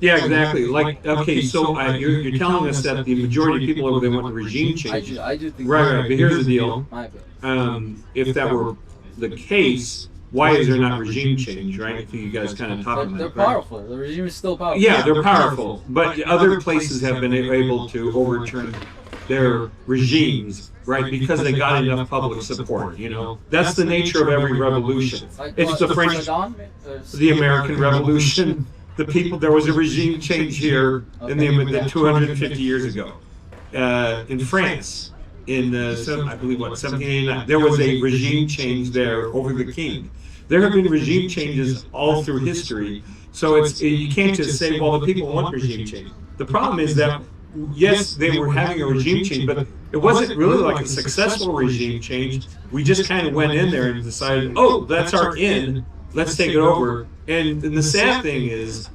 Yeah, exactly. Like, okay, so you're telling us that the majority of people over there want regime change. I do think. Right. But here's the deal. My opinion. If that were the case, why is there not regime change, right? If you guys kind of talk about They're it, right? powerful. The regime is still powerful. Yeah, they're powerful. But other places have been able to overturn their regimes, right? Because they got enough public support, you know? That's the nature of every revolution. It's the French, the American Revolution. The people, there was a regime change here in the 250 years ago. In France, in I believe 1789, there was a regime change there over the king. There have been regime changes all through history, so you can't just say, well, the people want regime change. The problem is that yes, they were having a regime change, but it wasn't really like a successful regime change. We just kind of went in there and decided, oh, that's our in, let's take it over. And the sad thing is,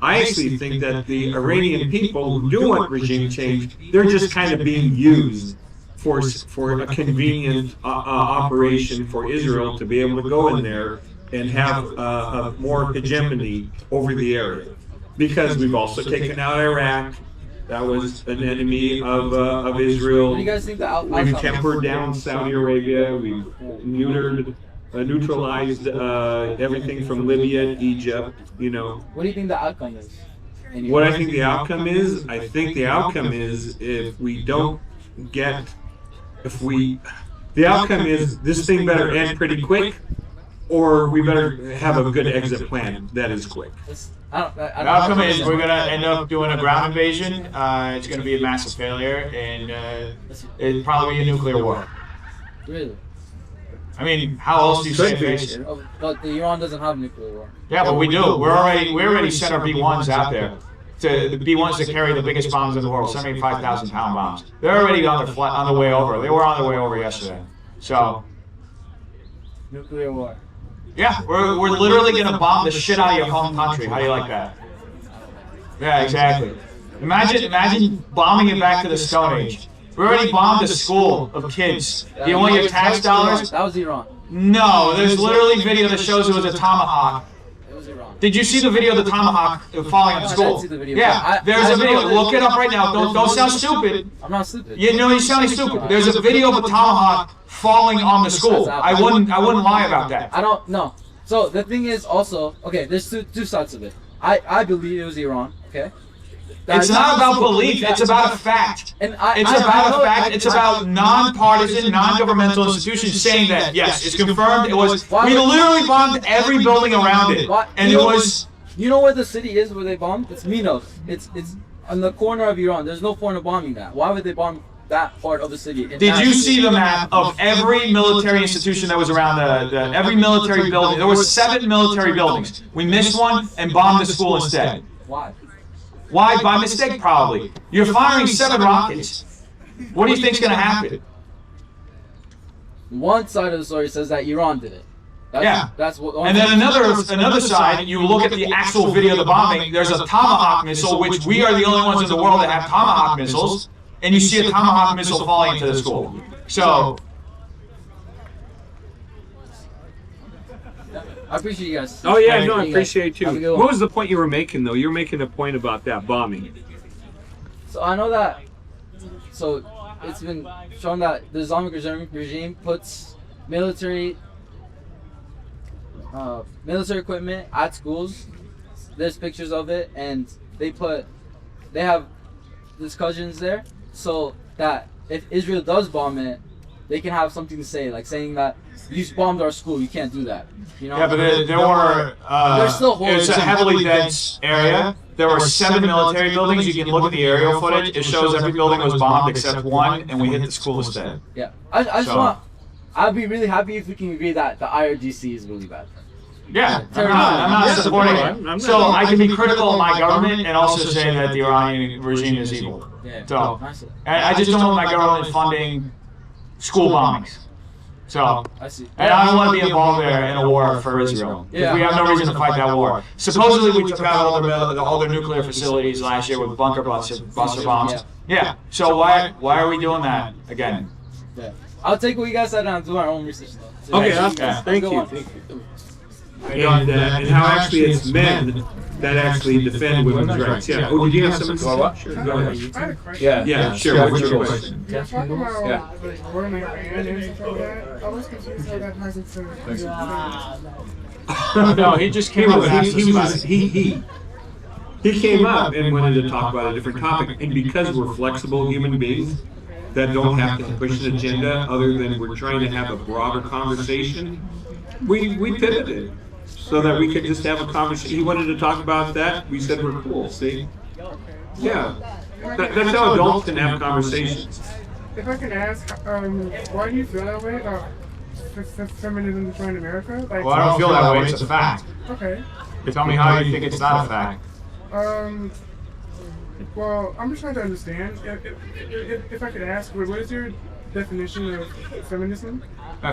I actually think that the Iranian people who do want regime change, they're just kind of being used for a convenient operation for Israel to be able to go in there and have a more hegemony over the area. Because we've also taken out Iraq. That was an enemy of Israel. What do you guys think the We've tempered down Saudi Arabia. We've neutralized everything from Libya, Egypt, you know. What do you think the outcome is? What I think the outcome is? I think the outcome is if we don't get, the outcome is this thing better end pretty quick, or we better have a good exit plan that is quick. The outcome is we're going to end up doing a ground invasion. It's going to be a massive failure, and it's probably a nuclear war. Really? I mean, how else do you say it? Oh, but Iran doesn't have nuclear war. Yeah, but we do. We already sent our B-1s out there. The B-1s that carry the biggest bombs in the world, 75,000-pound bombs. They're already on the way over. They were on their way over yesterday. So, nuclear war. yeah, we're literally going to bomb the shit out of your home country. How do you like that? Yeah, exactly. Imagine bombing it back to the Stone Age. We already bombed a school of kids. You want your tax dollars? That was Iran. No, there's literally video that shows it was a tomahawk. It was Iran. Did you see the video of the tomahawk falling on the school? I did see the video. Yeah, there's a video. Look it up right now. Don't sound stupid. I'm not stupid. You know you're sounding stupid. There's a video of a tomahawk falling on the school. I wouldn't lie about that. I don't know. So the thing is also, okay, there's two sides of it. I believe it was Iran, okay? It's not about belief. It's about a fact. It's about a fact. It's about non-partisan, non-governmental institutions saying that, yes, it's confirmed. It was. We literally bombed every building around it, and it was. You know where the city is where they bombed? It's Minos. It's on the corner of Iran. There's no point of bombing that. Why would they bomb that part of the city? Did you see the map of every military institution that was around every military building? There were 7 military buildings. We missed one and bombed the school instead. Why? Why? By mistake, probably. You're firing 7 rockets. What do you think's going to happen? One side of the story says that Iran did it. That's what. And then another side, you look at the actual video of the bombing. There's a Tomahawk missile, which we are the only ones in the world that have Tomahawk missiles, and you see a Tomahawk missile falling into the school. So. I appreciate you guys. Oh yeah, no, I appreciate you too. What was the point you were making though? You were making a point about that bombing. So I know that. So it's been shown that the Islamic regime puts military equipment at schools. There's pictures of it, and they have discussions there so that if Israel does bomb it, they can have something to say, like saying that you bombed our school, you can't do that. You know? Yeah, but there were. There's still it's a heavily dense area. There were 7 military buildings. You can look at the aerial footage. It shows every building was bombed except one, and we hit the school instead. Yeah, I'd be really happy if we can agree that the IRGC is really bad. Yeah, I'm not supporting it. So I can be critical of my government and also say that the Iranian regime is evil. Yeah. So I just don't want my government funding school bombings. So, I see. And I don't want to be involved there in a war for Israel. Because we have no reason to fight that war. Supposedly we took out all their nuclear facilities last year with bunker buster bombs. Yeah. So why are we doing that again? Yeah. I'll take what you guys said and do our own research though. Okay, thank you. And how actually it's men that actually defend women's rights. Yeah. Oh, did you have something to say? Sure, go ahead. Yeah, sure. What's your question? You're talking about where my friend and stuff like that. I was confused how that has it for. No, he just came up and asked us about it. He came up and wanted to talk about a different topic, and because we're flexible human beings, that don't have to push an agenda other than we're trying to have a broader conversation, we pivoted so that we could just have a conversation. He wanted to talk about that. We said we're cool. See? Yeah. That's how adults can have conversations. If I can ask, why do you feel that way about feminism destroying America? Like, Well, I don't feel that way. It's a fact. Okay. Tell me how you think it's not a fact. Well, I'm just trying to understand. If I could ask, what is your definition of feminism?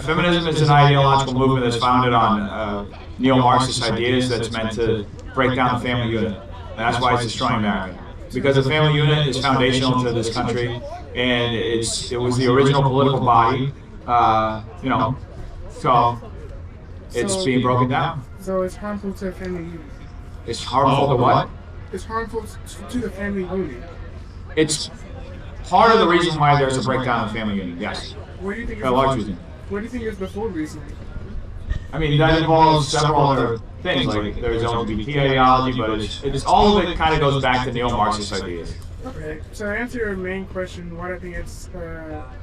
Feminism is an ideological movement that's founded on neo-Marxist ideas that's meant to break down the family unit. And that's why it's destroying America. Because the family unit is foundational to this country, and it was the original political body, so it's being broken down. So it's harmful to family unit. It's harmful to what? It's harmful to the family unit. It's part of the reason why there's a breakdown in the family unit, yes. What do you think? A large reason. What do you think is the full reason? I mean, that involves several other things, like there's LGBT ideology, but it's all of it kind of goes back to neo-Marxist ideas. Okay, so to answer your main question, what I think it's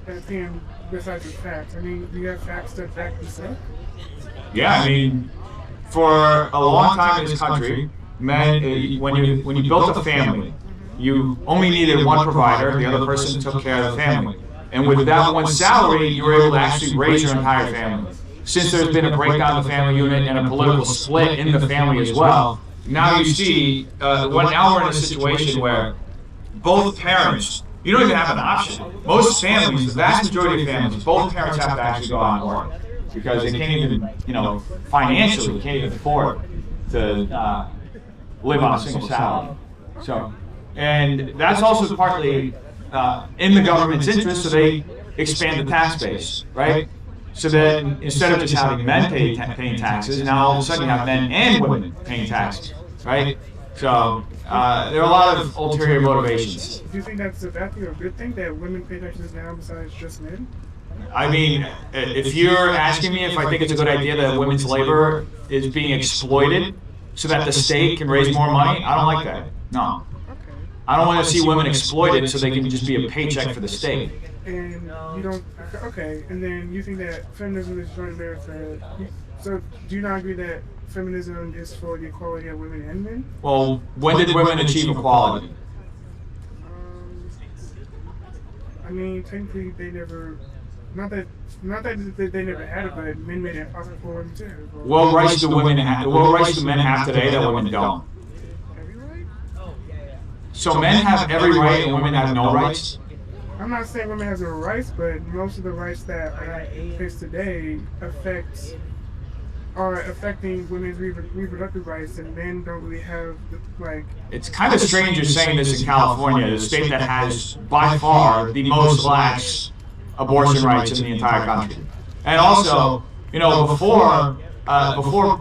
opinion besides the facts. I mean, do you have facts that back this up? Yeah, I mean, for a long time in this country, men, when you built a family, you only needed one provider, the other person took care of the family. And with that one salary, you were able to actually raise your entire family. Since there's been a breakdown of the family unit and a political split in the family as well, now you see, now we're in a situation where both parents, you don't even have an option. Most families, the vast majority of families, both parents have to actually go out and work because they can't even, financially, can't even afford to live on a single salary. So, and that's also partly in the government's interest, so they expand the tax base, right? So that instead of just having men paying taxes, now all of a sudden you have men and women paying taxes, right? So there are a lot of ulterior motivations. Do you think that's a bad thing or a good thing that women pay taxes now besides just men? I mean, if you're asking me if I think it's a good idea that women's labor is being exploited so that the state can raise more money, I don't like that. No. I don't want to see women exploited so they can just be a paycheck for the state. And you don't, okay, and then you think that feminism is destroying America. So do you not agree that feminism is for the equality of women and men? Well, when did women achieve equality? I mean, technically they never, not that they never had it, but men made it possible for women too. What rights do women have? What rights do men have today that women don't? Every right? So men have every right and women have no rights? I'm not saying women have no rights, but most of the rights that are faced today are affecting women's reproductive rights, and men don't really have, like... It's kind of strange you're saying this in California, the state that has, by far, the most lax abortion rights in the entire country. And also, before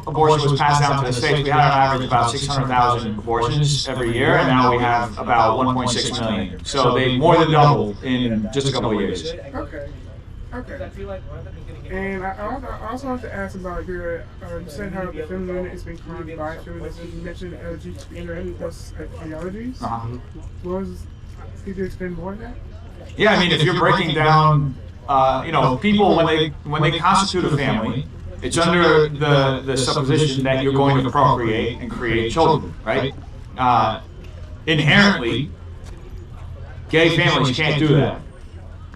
abortion was passed down to the states, we had on average about 600,000 abortions every year, and now we have about 1.6 million. So they more than doubled in just a couple of years. Okay. And I also want to ask about your, you said how the feminine unit is being harmed by feminism. You mentioned LGBT plus ideologies. Could you explain more on that? Yeah, I mean, if you're breaking down, people when they constitute a family, it's under the supposition that you're going to procreate and create children, right? Inherently, gay families can't do that.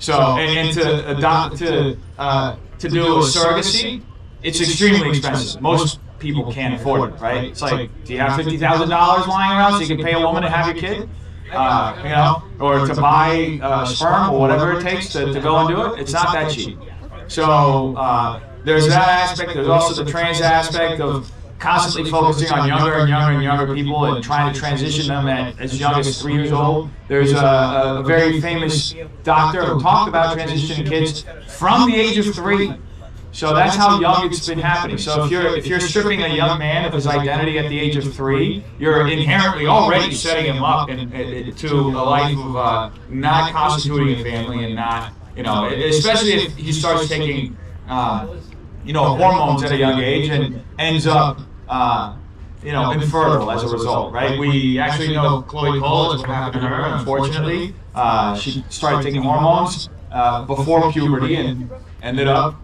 So, and to adopt to do a surrogacy, it's extremely expensive. Most people can't afford it, right? It's like, do you have $50,000 lying around so you can pay a woman to have your kid? Or to buy sperm or whatever it takes to go and do it? It's not that cheap. So there's that aspect. There's also the trans aspect of constantly focusing on younger and younger and younger people and trying to transition them at as young as 3 years old. There's a very famous doctor who talked about transitioning kids from the age of 3. So that's how young it's been happening. So if you're stripping a young man of his identity at the age of 3, you're inherently already setting him up to a life of not constituting a family and not, especially if he starts taking, hormones at a young age and ends up infertile as a result, right? We actually know Chloe Cole is what happened to her. Unfortunately, she started taking hormones before puberty and ended up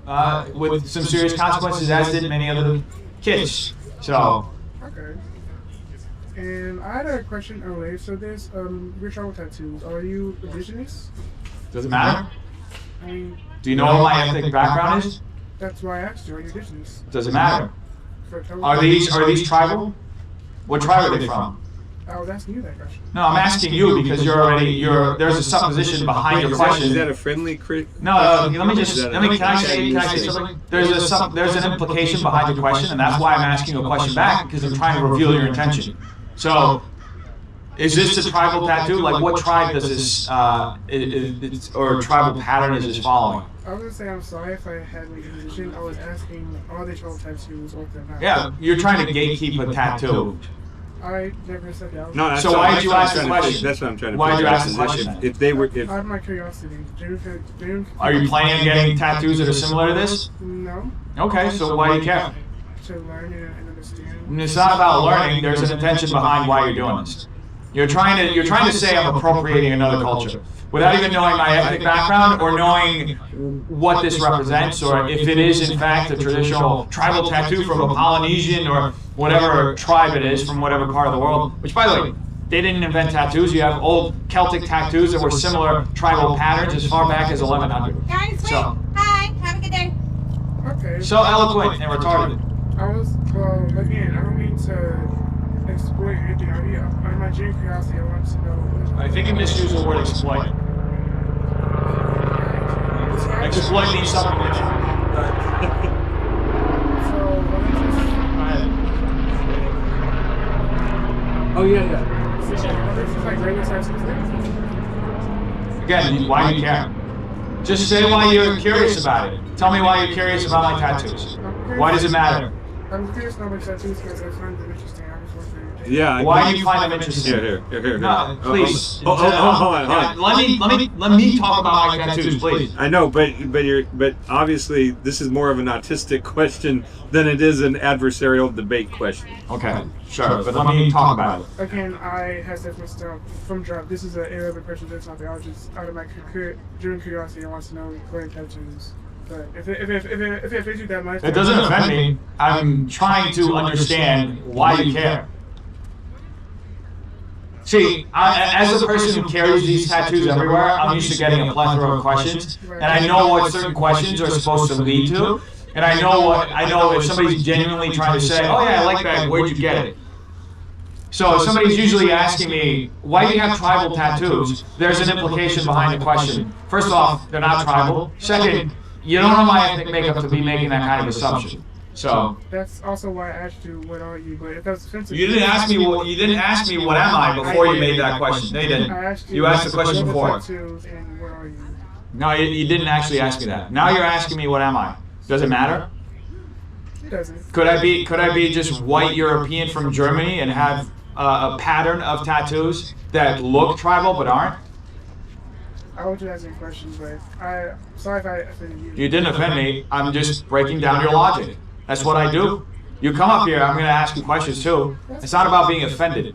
with some serious consequences, as did many other kids. So. Okay. And I had a question earlier. So there's your travel tattoos. Are you indigenous? Does it matter? I mean, Do you know what my ethnic background is? that's why I asked you. Are you indigenous? Does it matter? For travel Are these tribal? What tribe are they from? I was asking you that question. No, I'm asking you because there's a supposition behind your question. Is that a friendly crit? No, can I say something? There's an implication behind your question, and that's why I'm asking you a question back, because I'm trying to reveal your intention. So, is this a tribal tattoo? Like, what tribe does this, or tribal pattern is this following? I was gonna say I'm sorry if I had like a position. I was asking, are they travel tattoos or if they're not? Yeah, you're trying to gatekeep a tattoo. I never said that. No, that's So why did you ask the question? That's what I'm trying to. Why did you ask the figure out. question? If they were, Out of my curiosity. Are you planning on getting tattoos that are similar to this? No. Okay, so why do you care? To learn and understand. And it's not about learning. There's an intention behind why you're doing this. You're trying to say I'm appropriating another culture without even knowing my ethnic background or knowing what this represents, or if it is in fact a traditional tribal tattoo from a Polynesian or whatever tribe it is from whatever part of the world. Which, by the way, they didn't invent tattoos. You have old Celtic tattoos that were similar tribal patterns as far back as 1100. Guys, wait. So, Hi. Have a good day. Okay. so eloquent and retarded. Again, I don't mean to exploit anything. Out of my genuine curiosity, I want to know. I think you misused the word exploit. Exploit means something different. oh yeah. Again, why do you care? Just say why you're curious about it. Tell me why you're curious about my tattoos. Why does it matter? I'm curious about my tattoos because I find them interesting. I just want to. Yeah. Why do you find them interesting? Here. No, please. Hold on. Let me talk about my tattoos, please. I know, but obviously this is more of an autistic question than it is an adversarial debate question. Okay, sure, but let me talk about it. Again, I have said myself from drop. This is an irrelevant question. That's not biologist. Out of my genuine curiosity, I want to know current tattoos. But if it offends you that much, It doesn't offend me. I'm trying to understand why you care. See, as a person who carries these tattoos everywhere, I'm used to getting a plethora of questions, and I know what certain questions are supposed to lead to, and I know if somebody's genuinely trying to say, oh yeah, I like that, where'd you get it? So if somebody's usually asking me, why do you have tribal tattoos? There's an implication behind the question. First off, they're not tribal. Second, you don't know my ethnic makeup to be making that kind of assumption. So that's also why I asked you, what are you? But if that's offensive, you didn't ask me what am I before you made that question. No, you didn't. You asked the question before. And what are you? No, you didn't actually ask me that. Now you're asking me what am I? Does it matter? It doesn't. Could I be just white European from Germany and have a pattern of tattoos that look tribal but aren't? I was just asking questions, but sorry if I offended you. You didn't offend me. I'm just breaking down your logic. That's what I do. You come up here, I'm going to ask you questions too. It's not about being offended.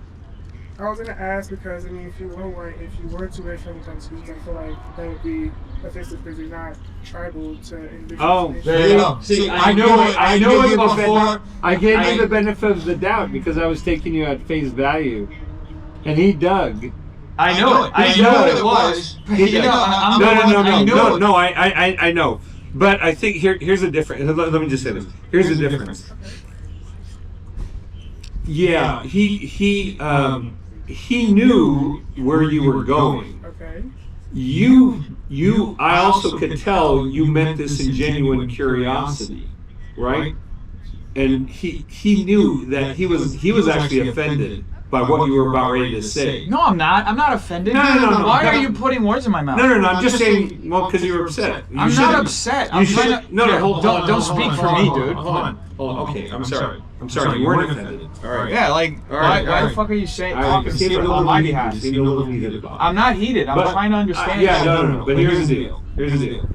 I was going to ask because, I mean, if you were white, if you were to wear tribal tattoos, I feel like that would be offensive because you're not tribal to individuals. Oh, there you go. See, I knew it before. I gave you the benefit of the doubt because I was taking you at face value. And he dug. I knew it. I knew what it was. No, I know. But I think here's the difference. Let me just say this. Here's the difference. Yeah, he knew where you were going. Okay. I also could tell you meant this in genuine curiosity, right? And he knew that he was actually offended by what you were about ready to say. No, I'm not. I'm not offended. No. Why are you putting words in my mouth? No. I'm just saying. Well, because you were upset. I'm not upset. I'm trying to. No. Hold on. Don't speak for me, dude. Hold on. Okay, I'm sorry. You weren't offended. All right. Yeah, like why the fuck are you talking on my behalf? I'm not heated. I'm trying to understand. Yeah, no. But here's the deal.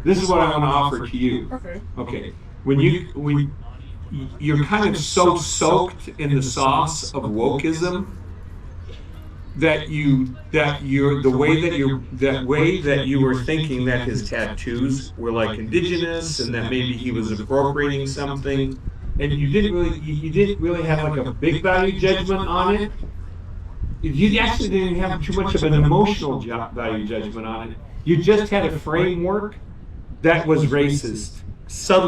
This is what I want to offer to you. Okay. Okay. When you're kind of so soaked in the sauce of wokeism that you're the way that you were thinking that his tattoos were like indigenous and that maybe he was appropriating something, and you didn't really have like a big value judgment on it. You actually didn't have too much of an emotional value judgment on it. You just had a framework that was racist,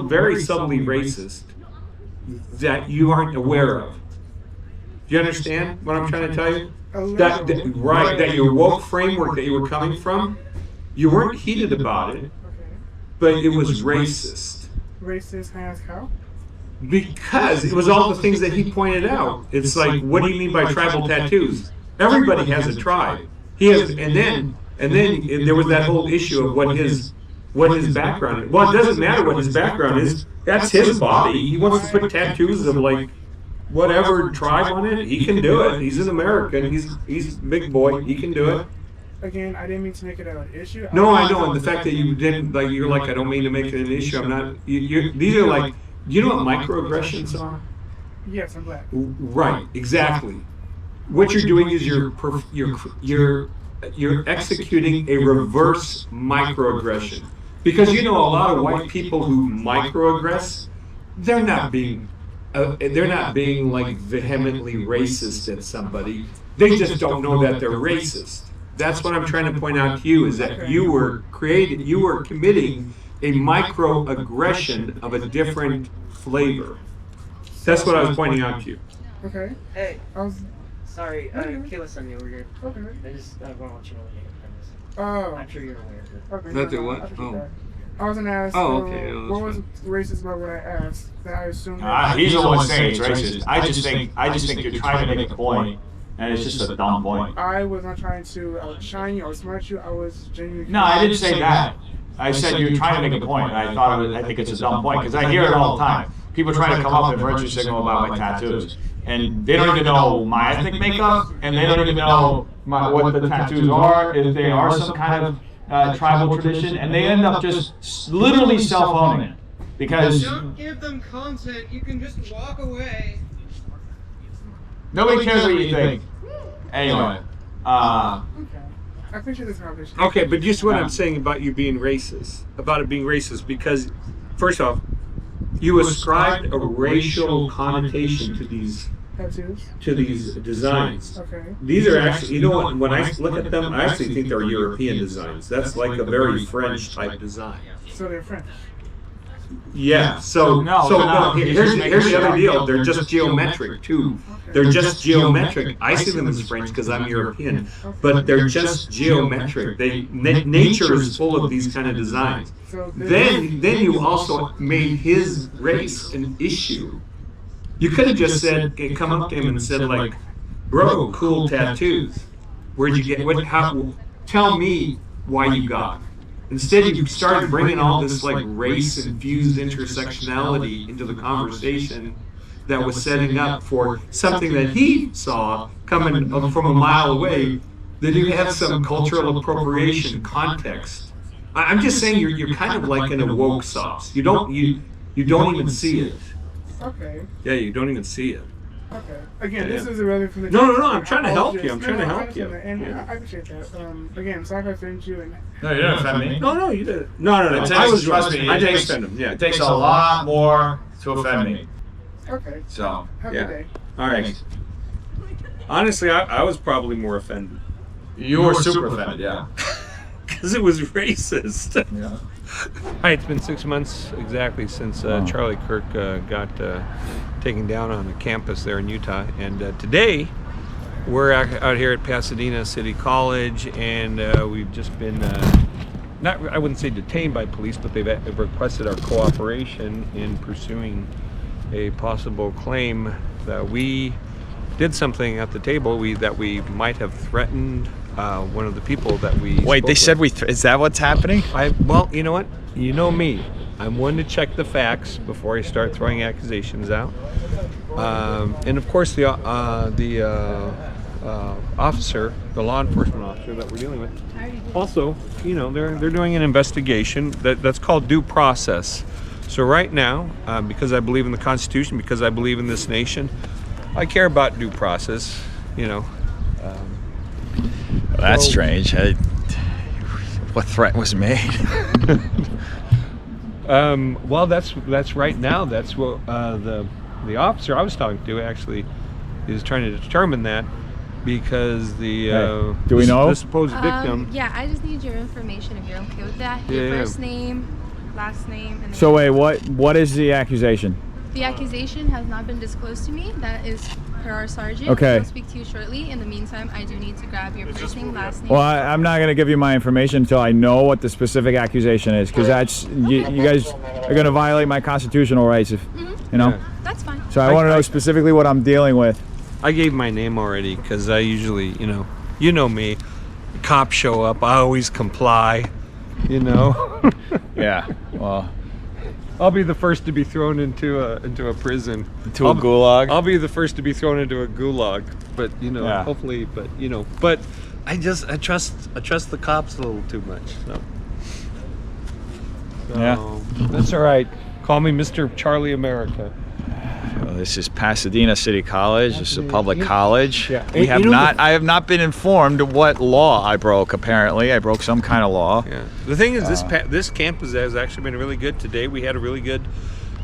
very subtly racist, that you aren't aware of. Do you understand what I'm trying to tell you? That your woke framework that you were coming from, you weren't heated about it, but it was racist. Racist as how? Because it was all the things that he pointed out. It's like, what do you mean by tribal tattoos? Everybody has a tribe. He has, and then there was that whole issue of what his background is. Well, it doesn't matter what his background is. That's his body. He wants to put tattoos of like whatever tribe on it. He can do it. He's an American. He's a big boy. He can do it. Again, I didn't mean to make it an issue. No, I know, and the fact that you didn't, like, you're like, I don't mean to make it an issue. I'm not. These are like, you know what microaggressions are? Yes, I'm black. Right, exactly. What you're doing is you're executing a reverse microaggression, because you know a lot of white people who microaggress, they're not being like vehemently racist at somebody. They just don't know that they're racist. That's what I'm trying to point out to you, is that you were committing a microaggression of a different flavor. That's what I was pointing out to you. Okay. Hey. Sorry, Okay. Kayla sent me over here. Okay. I just want to let you know what the Oh. I'm sure you're aware of it. Okay. That no, did what? I appreciate Oh. that. I was gonna ask. Oh, okay. Oh, what was that's racist about what I asked? That I assumed. He's the one saying it's racist. I just think you're trying to make a point, and it's just a dumb point. I was not trying to outshine you or smart you. I was genuinely. No, I didn't say that. I said you're trying to make a point, and I think it's a dumb point, because I hear it all the time. People try to come up and virtue signal about my tattoos, and they don't even know my ethnic makeup, and they don't even know what the tattoos are, if they are some kind of tribal tradition, and they end up just literally self-owning it. Because don't give them content, you can just walk away. nobody cares what you think. Anyway, Okay. I appreciate this conversation. Okay, but just what I'm saying about you being racist, about it being racist, because first off, you ascribed a racial connotation to these Tattoos. designs. Okay. These are actually, you know what, when I look at them, I actually think they're European designs. That's like a very French type design. So they're French. Yeah, so here's the other deal. They're just geometric too. They're just geometric. I see them as French because I'm European, but they're just geometric. Nature is full of these kind of designs. Then you also made his race an issue. You could have just said, come up to him and said like, bro, cool tattoos. Where'd you get, tell me why you got them. Instead, you started bringing all this like race-infused intersectionality into the conversation that was setting up for something that he saw coming from a mile away, that you have some cultural appropriation context. I'm just saying you're kind of like in a woke sauce. You don't even see it. Okay. Yeah, you don't even see it. Okay. Again, this is irrelevant from the. No, I'm trying to help you. I'm trying to help you. And I appreciate that. Again, sorry if I offended you. And no, you didn't offend me. No, you didn't. No. Trust me. I didn't offend him. Yeah, it takes a lot more to offend me. Okay. So. Have a good day. All right. Honestly, I was probably more offended. You were super offended, yeah. Because it was racist. Yeah. Hi, it's been 6 months exactly since Charlie Kirk got taken down on the campus there in Utah, and today we're out here at Pasadena City College, and we've just been I wouldn't say detained by police, but they've requested our cooperation in pursuing a possible claim that we did something at the table that we might have threatened one of the people that we Wait, they said with. is that what's happening? Well, you know what? You know me. I'm one to check the facts before I start throwing accusations out. And of course, the officer, the law enforcement officer that we're dealing with, also, they're doing an investigation that's called due process. So right now, because I believe in the Constitution, because I believe in this nation, I care about due process. Well, that's strange. What threat was made? Well, that's right now. That's what the officer I was talking to actually is trying to determine that, because the do we know the supposed victim. Yeah, I just need your information if you're okay with that. Your first name, last name, and So wait, what is the accusation? the accusation has not been disclosed to me. That is per our sergeant. Okay. I'll speak to you shortly. In the meantime, I do need to grab your first name, last name. Well, I'm not going to give you my information until I know what the specific accusation is, because that's you guys are going to violate my constitutional rights, if you know. That's fine. So I want to know specifically what I'm dealing with. I gave my name already because I usually, you know me. Cops show up, I always comply. Yeah. Well, I'll be the first to be thrown into a prison. Into a gulag? I'll be the first to be thrown into a gulag. But Yeah. hopefully, but I trust the cops a little too much. So Yeah. That's all right. Call me Mr. Charlie America. well, this is Pasadena City College. This is a public college. Yeah. We have not. I have not been informed of what law I broke. Apparently, I broke some kind of law. Yeah. The thing is, this campus has actually been really good today. We had a really good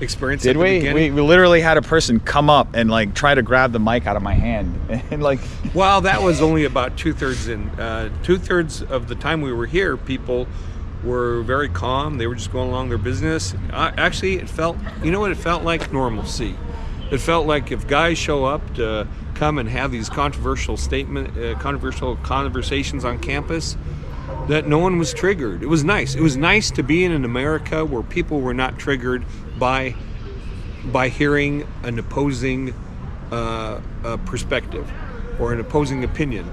experience. Did at the we? beginning. We literally had a person come up and like try to grab the mic out of my hand, and like. Well, that was only about 2/3 in. 2/3 of the time we were here, people were very calm. They were just going along their business. Actually, it felt. You know what it felt like? Normalcy. It felt like if guys show up to come and have these controversial conversations on campus, that no one was triggered. It was nice. It was nice to be in an America where people were not triggered by hearing an opposing perspective or an opposing opinion.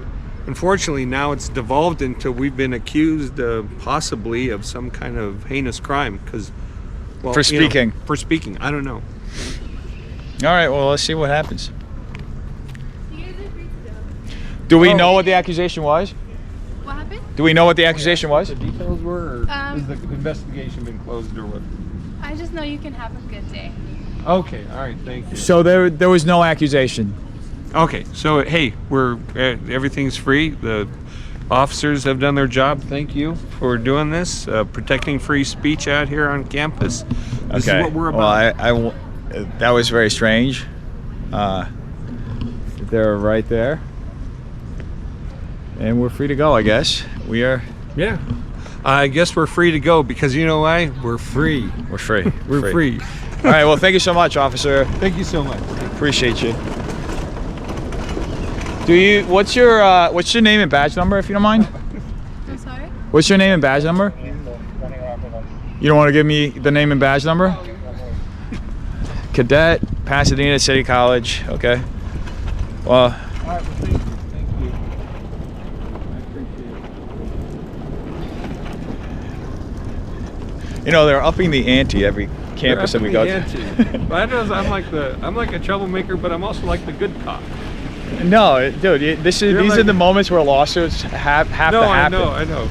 Unfortunately, now it's devolved into we've been accused possibly of some kind of heinous crime because, well, For speaking. For speaking. I don't know. All right. Well, let's see what happens. Do we know what the accusation was? What happened? Do we know what the accusation was? The details were, or has the investigation been closed or what? I just know you can have a good day. Okay. All right. Thank you. So there was no accusation. Okay, so hey, we're everything's free. The officers have done their job. Thank you for doing this, protecting free speech out here on campus. This is what we're about. Well, that was very strange. They're right there, and we're free to go. I guess we are. Yeah, I guess we're free to go because you know why? We're free. We're free. We're free. All right. Well, thank you so much, officer. Thank you so much. Appreciate you. What's your name and badge number, if you don't mind? I'm sorry? What's your name and badge number? You don't want to give me the name and badge number? Cadet, Pasadena City College. Okay. Well. All right. Well, thank you. Thank you. I appreciate it. They're upping the ante every campus that we go to. I'm like a troublemaker, but I'm also like the good cop. No, dude, these are the moments where lawsuits have to happen. I know.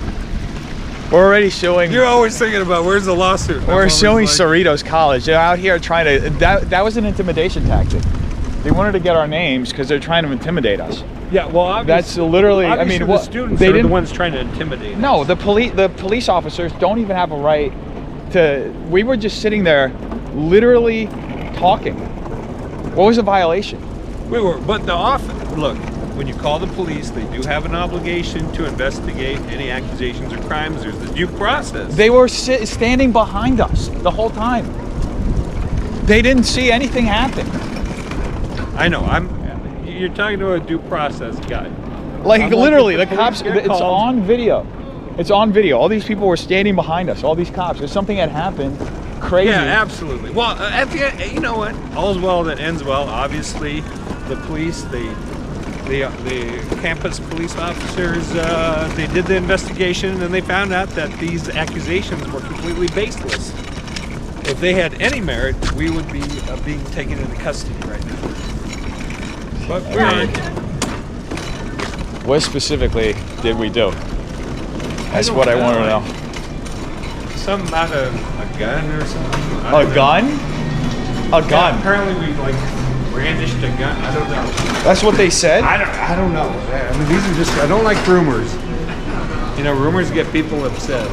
We're already suing. You're always thinking about where's the lawsuit. We're suing Cerritos College. They're out here trying to. That was an intimidation tactic. They wanted to get our names because they're trying to intimidate us. Yeah, well, that's literally. I mean, the students they are didn't, the ones trying to intimidate. No, us. the police officers don't even have a right to. We were just sitting there, literally talking. What was the violation? We were, but look, when you call the police, they do have an obligation to investigate any accusations or crimes. There's the due process. They were standing behind us the whole time. They didn't see anything happen. I know. You're talking to a due process guy. Like literally, the cops. It's on video. It's on video. All these people were standing behind us. All these cops. If something had happened, crazy. Yeah, absolutely. Well, at the end, you know what? All's well that ends well. Obviously, the police, the campus police officers, they did the investigation and they found out that these accusations were completely baseless. If they had any merit, we would be being taken into custody right now. But we aren't. What specifically did we do? That's what I want to know. Something about a gun or something. A gun? A gun. Yeah, apparently we like brandished a gun. I don't know. That's what they said? I don't know. I mean, these are just. I don't like rumors. You know, rumors get people upset.